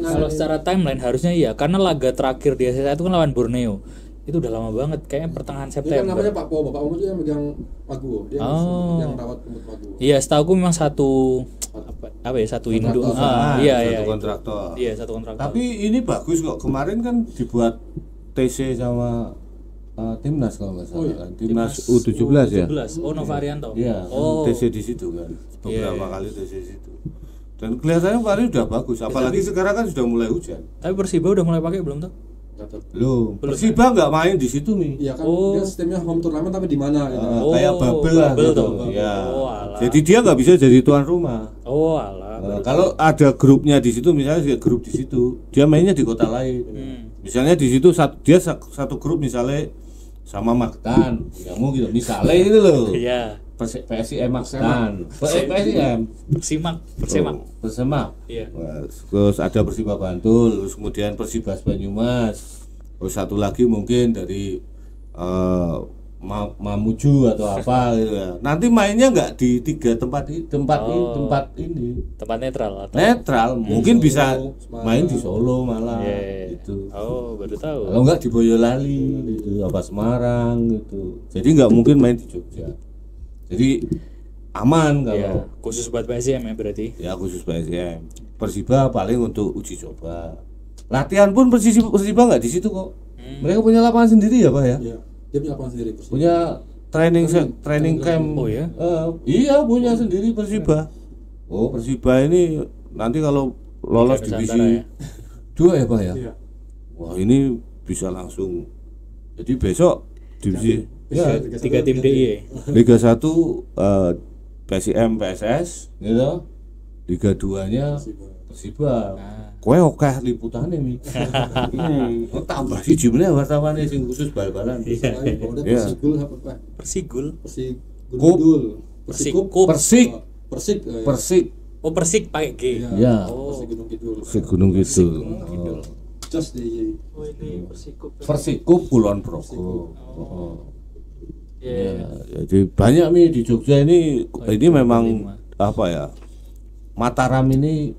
kalau secara timeline harusnya iya, karena laga terakhir di SSA itu kan lawan Borneo. Itu udah lama banget, kayaknya pertengahan Dia kan September. namanya Pak Pomo juga yang megang Maguwo. Dia yang rawat rumput Maguwo. Iya, setahu aku memang satu apa ya, satu induk. Iya, iya. Satu kontraktor. Iya, satu kontraktor. Tapi ini bagus kok. Kemarin kan dibuat TC sama Timnas kalau nggak salah kan. Timnas U17 ya. Oh, Nova Arianto. Iya, Oh. TC di situ kan. Beberapa Iya. kali TC di situ. Dan kelihatannya kemarin udah bagus. Apalagi sekarang kan sudah mulai hujan. Tapi Persiba udah mulai pakai belum tuh? Belum. Persiba nggak main di situ nih. Iya kan Oh. dia sistemnya home turnamen tapi di mana gitu. Kayak bubble lah bubble gitu. tuh. Ya. Oh, alah. Jadi dia nggak bisa jadi tuan rumah. Oh, alah. Kalau ada grupnya di situ, misalnya dia grup di situ, dia mainnya di kota lain. Misalnya di situ dia satu grup misalnya sama Mactan, kamu gitu. Misalnya itu loh. Iya. PSIM Mactan, PSIM Persema. Iya. Terus ada Persiba Bantul, terus kemudian Persibas Banyumas. Terus satu lagi mungkin dari Mamuju atau apa gitu ya. Nanti mainnya nggak di tiga tempat ini. Tempat netral atau Netral, mungkin bisa Semarang. main di Solo malah Iya. gitu. Oh, baru tahu. Kalau nggak di Boyolali gitu, apa Semarang gitu. Jadi nggak mungkin main di Jogja. Jadi aman kalau Iya, khusus buat PSM ya berarti. ya khusus PSM. Persiba paling untuk uji coba. Latihan pun Persiba nggak di situ kok. Mereka punya lapangan sendiri ya Pak ya. Iya. Dia punya lapangan sendiri Persib. Punya training camp. Oh ya. Iya punya sendiri Persiba. Oh Persiba ini nanti kalau lolos Liga divisi Nusantara ya. 2 ya Pak ya. Iya. Wah ini bisa langsung. Jadi besok divisi ya, 3 tim DIY. Liga 1 PSIM PSS gitu. Liga 2-nya Persiba. Kowe oke liputannya nih. Tambah siji meneh wartawane sing khusus bal-balan. Kalau udah Iya. Persigul apa Pak? Persigul. Persigul. Persikup. Persik. Persik. Persik. Oh, Persik pakai G. Ya. Oh. Persik Gunung Kidul. Persik Gunung Kidul. Just di Oh, ini Persikup. Persikup Kulon Progo. Iya. Ya, jadi banyak nih di Jogja ini memang apa ya? Mataram ini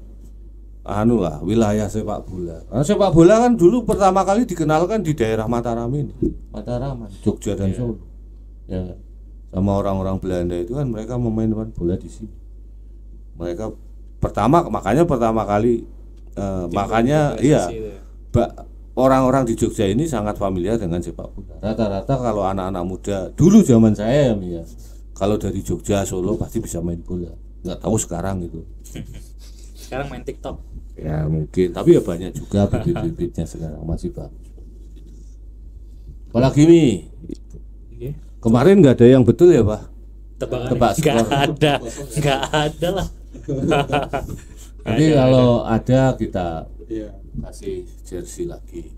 anu lah wilayah sepak bola. Karena sepak bola kan dulu pertama kali dikenalkan di daerah Mataram ini, Mataraman, Jogja dan Solo. Ya, sama orang-orang Belanda itu kan mereka memainkan bola di sini. Mereka makanya pertama kali makanya iya orang-orang di Jogja ini sangat familiar dengan sepak bola. Rata-rata kalau anak-anak muda dulu zaman saya ya, kalau dari Jogja Solo pasti bisa main bola. Nggak tahu sekarang itu. Sekarang main TikTok. Ya mungkin, tapi ya banyak juga bibit-bibitnya sekarang masih bagus. Apalagi nih Iya. kemarin nggak ada yang betul ya Pak? Tebak Nggak skor. ada lah. Jadi kalau ada kita Iya. kasih jersey lagi.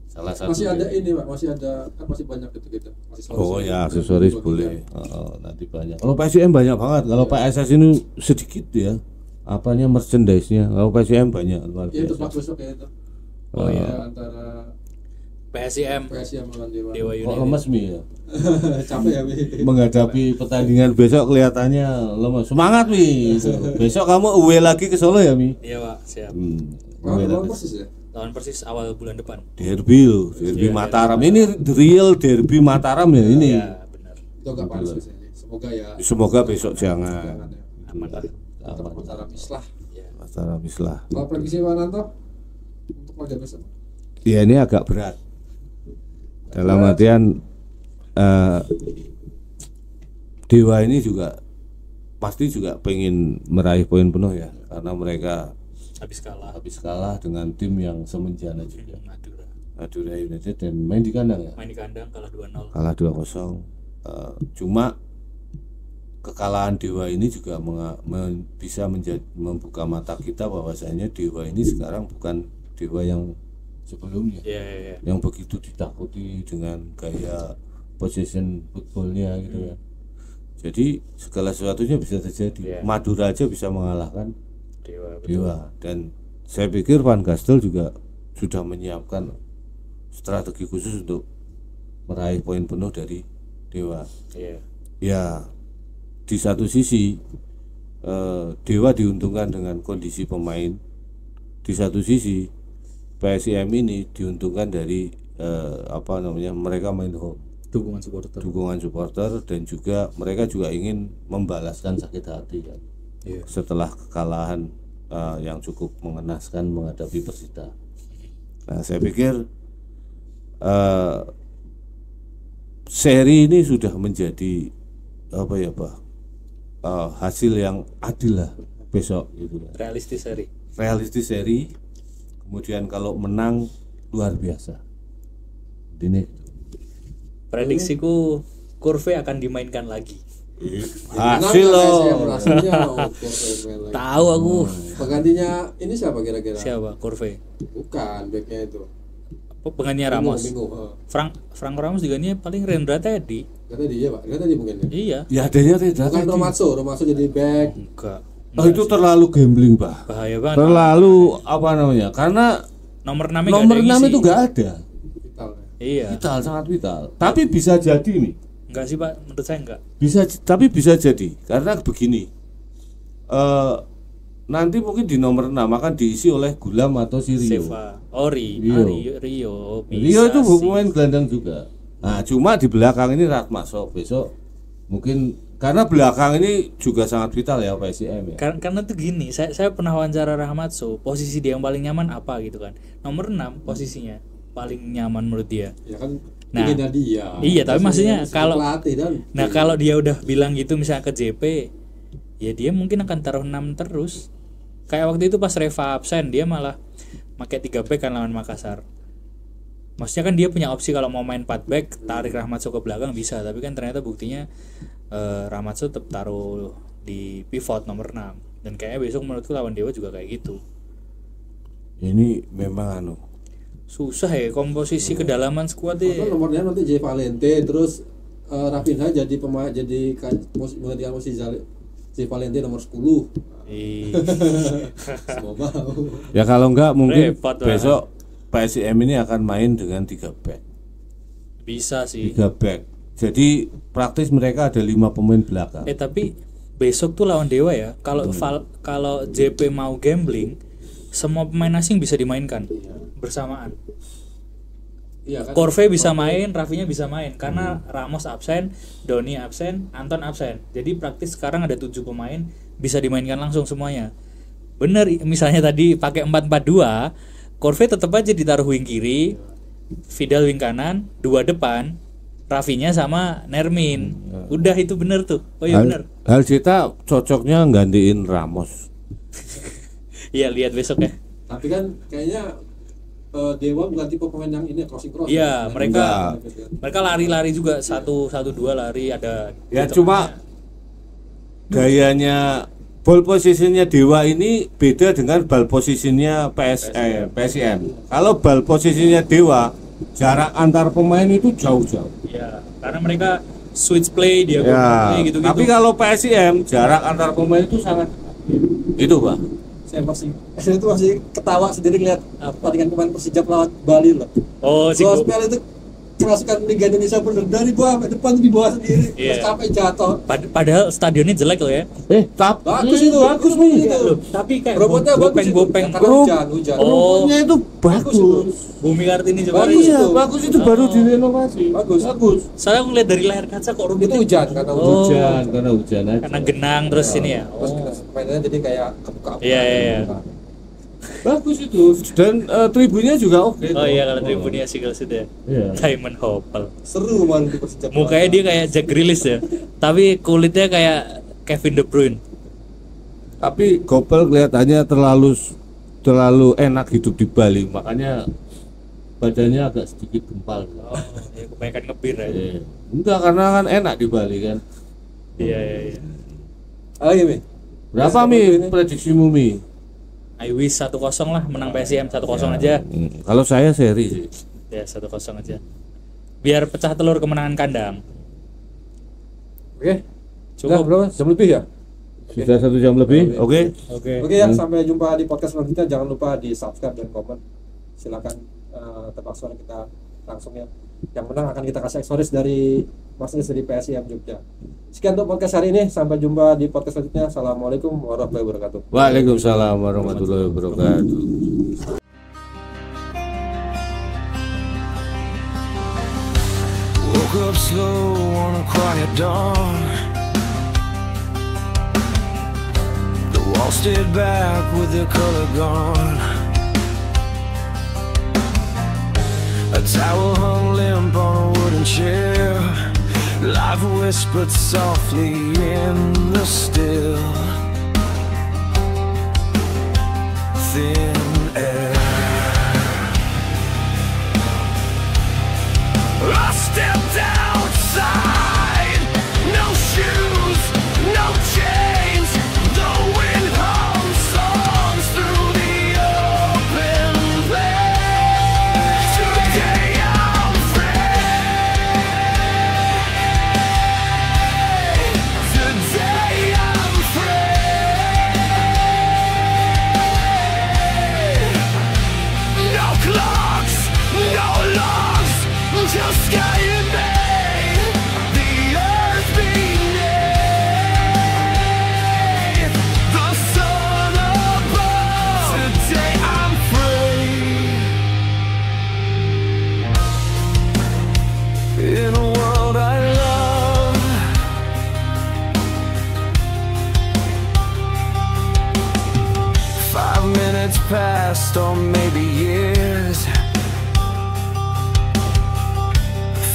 Salah satu. Masih ada ini Pak, masih ada kan masih banyak gitu. Masih Oh ya, aksesoris boleh. Nanti banyak. Kalau PSM banyak banget. Kalau PSS ini sedikit ya. Apanya merchandise-nya. Kalau PSM banyak luar Iya itu biasa. Pak besok ya itu. Oh, iya. Antara PSIM melawan Dewa. Dewa Kok United. lemes Mi ya? Capek ya, Mi. Menghadapi pertandingan besok kelihatannya lemes. Semangat Mi. Besok kamu away lagi ke Solo ya Mi? Iya Pak, siap. Away Lawan lagi. Persis ya. Lawan Persis awal bulan depan. Derby loh, derby Mataram. Ini the real derby Mataram ya ini. Iya, benar. Itu agak panas biasanya. Semoga ya Semoga besok jangan. jangan ya. Aman lah. Antara mislah. Mataram Islah. Kalau prediksi Pak Nanto untuk laga besok. Ya ini agak berat. Dalam artian Dewa ini juga pasti juga pengen meraih poin penuh ya, karena mereka habis kalah dengan tim yang semenjana juga, Madura United, dan main di kandang ya. Main di kandang kalah 2-0. Kalah 2-0. Cuma kekalahan Dewa ini juga bisa membuka mata kita bahwasanya Dewa ini sekarang bukan Dewa yang sebelumnya. Yang begitu ditakuti dengan gaya possession footballnya gitu ya. Jadi segala sesuatunya bisa terjadi. Madura aja bisa mengalahkan Dewa. Dan saya pikir Van Gastel juga sudah menyiapkan strategi khusus untuk meraih poin penuh dari Dewa. Ya, di satu sisi Dewa diuntungkan dengan kondisi pemain, di satu sisi PSIM ini diuntungkan dari mereka main home, dukungan supporter, dan juga mereka juga ingin membalaskan sakit hati kan. Setelah kekalahan yang cukup mengenaskan menghadapi Persita. Nah, saya pikir seri ini sudah menjadi hasil yang adil lah besok gitu. Realistis seri. Kemudian kalau menang luar biasa. Ini Prediksiku Kurve akan dimainkan lagi. hasil loh. Tahu aku. Penggantinya ini siapa kira-kira? Siapa? Kurve. Bukan, backnya itu. Penggantinya Ramos. Minggu. Frank Ramos digantinya paling Rendra tadi. Dia Pak. Tadi mungkin ya. Iya. Ya adanya tidak. Bukan Romaso jadi back. Enggak. Itu terlalu gambling, Pak. Bahaya banget. Terlalu Karena nomor 6 itu enggak ada. Vital. Iya. Vital, sangat vital. Tapi bisa jadi nih. Enggak sih Pak, menurut saya enggak. Bisa jadi karena begini. Nanti mungkin di nomor 6 akan diisi oleh Gulam atau si Rio. Rio itu pemain gelandang juga. Nah, cuma di belakang ini Ratmaso besok mungkin karena belakang ini juga sangat vital ya PSIM ya. Karena tuh gini, saya pernah wawancara Rahmatso, posisi dia yang paling nyaman apa gitu kan. Nomor 6 posisinya paling nyaman menurut dia. Ya kan. Nah, dia. Iya, tapi maksudnya kalau dan kalau dia udah bilang gitu misalnya ke JP, ya dia mungkin akan taruh 6 terus. Kayak waktu itu pas Reva absen, dia malah pakai 3 back kan lawan Makassar. Maksudnya kan dia punya opsi kalau mau main 4 back, tarik Rahmatso ke belakang bisa, tapi kan ternyata buktinya Rahmatso tetap taruh di pivot nomor 6. Dan kayaknya besok menurutku lawan Dewa juga kayak gitu. Ini memang susah ya komposisi kedalaman skuad ya. Nomornya nanti J Valente, terus Rafinha jadi pemain menggantikan posisi J Valente nomor 10. Semoga. Ya kalau enggak mungkin repot besok PSIM ini akan main dengan 3 back. Bisa sih. 3 back. Jadi praktis mereka ada 5 pemain belakang. Tapi besok tuh lawan Dewa ya. Kalau JP mau gambling, semua pemain asing bisa dimainkan bersamaan. Iya kan? Korve bisa main, Rafinya bisa main karena Ramos absen, Doni absen, Anton absen. Jadi praktis sekarang ada 7 pemain bisa dimainkan langsung semuanya. Bener, misalnya tadi pakai 4-4-2, Korve tetap aja ditaruh wing kiri, Vidal wing kanan, 2 depan, Rafinya sama Nermin. Udah itu bener tuh. Oh iya bener. Hal Cita cocoknya gantiin Ramos. Iya, lihat besok ya. Tapi kan kayaknya Dewa bukan tipe pemain yang ini cross. Iya, mereka lari-lari juga 1-2 lari ada. Ya cuma gayanya ball positionnya Dewa ini beda dengan ball positionnya PSIM. Kalau ball posisinya Dewa, jarak antar pemain itu jauh-jauh. Iya, karena mereka switch play dia play gitu-gitu. Tapi kalau PSIM jarak antar pemain itu sangat itu, Pak. Saya itu masih ketawa sendiri lihat pertandingan pemain Persijap lawan Bali loh. Oh, si Gospel itu kerasukan Liga Indonesia bener dari bawah sampai depan di bawah sendiri, terus sampai jatuh. Padahal stadionnya jelek loh ya. Bagus itu, bagus nih. Tapi kayak robotnya bopeng. Karena hujan. Robotnya itu bagus. Bumi Kartini juga Bagus itu. itu. Bagus itu baru direnovasi. Bagus. Saya ngeliat dari layar kaca kok Itu hujan karena Hujan karena hujan aja. karena genang terus ini ya. Terus mainannya jadi kayak kebuka. Iya. Bagus itu dan tribunnya juga oke. Oh iya, kalau tribunnya sih kalau sudah. Iya. Diamond Hopel. Seru man di Persijap. Mukanya dia kayak Jack Grealish ya. Tapi kulitnya kayak Kevin De Bruyne. Tapi Gopel kelihatannya terlalu enak hidup di Bali, makanya badannya agak sedikit gempal. Oh, ya kebanyakan ngebir ya. Iya. Enggak, karena kan enak di Bali kan. Iya. Oh iya, Mi. Berapa Mi prediksimu Mi? I wish 1-0 lah, menang PSIM 1-0 aja. Kalau saya seri sih. Ya 1-0 aja. Biar pecah telur kemenangan kandang. Oke. Cukup. Udah, bro, jam lebih ya? Sudah 1 jam lebih. Oke. Oke ya, sampai jumpa di podcast selanjutnya. Jangan lupa di subscribe dan komen. Silakan tebak suara kita langsung ya. Yang menang akan kita kasih aksesoris dari Mas Nis dari PSIM Jogja. Sekian untuk podcast hari ini. Sampai jumpa di podcast selanjutnya. Assalamualaikum warahmatullahi wabarakatuh. Waalaikumsalam warahmatullahi wabarakatuh. Woke up slow on a quiet dawn. The walls stayed back with their color gone. A towel hung limp on a wooden chair. Life whispered softly in the still, thin air. I stepped outside, no shoes, no chains. The wind hums songs through the open place. Today I'm free. Today I'm free. No clocks, no logs, just sky and me. The earth beneath, the sun above. Today I'm free. In a world I love, 5 minutes passed, or maybe years.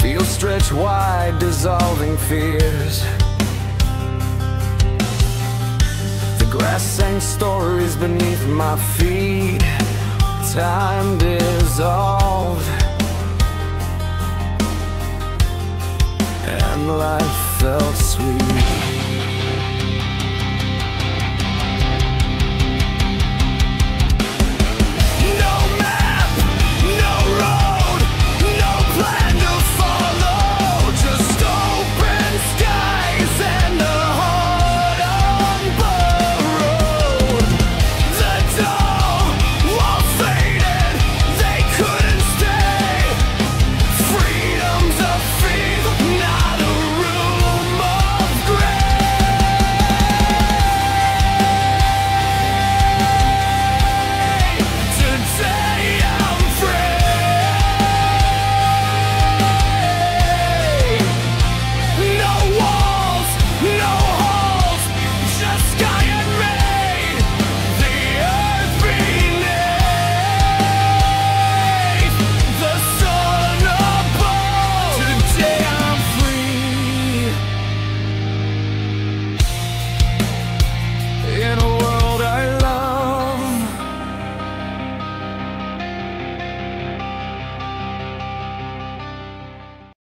Feel stretched wide, dissolving fears. The grass sang stories beneath my feet. Time dissolved, and life felt sweet.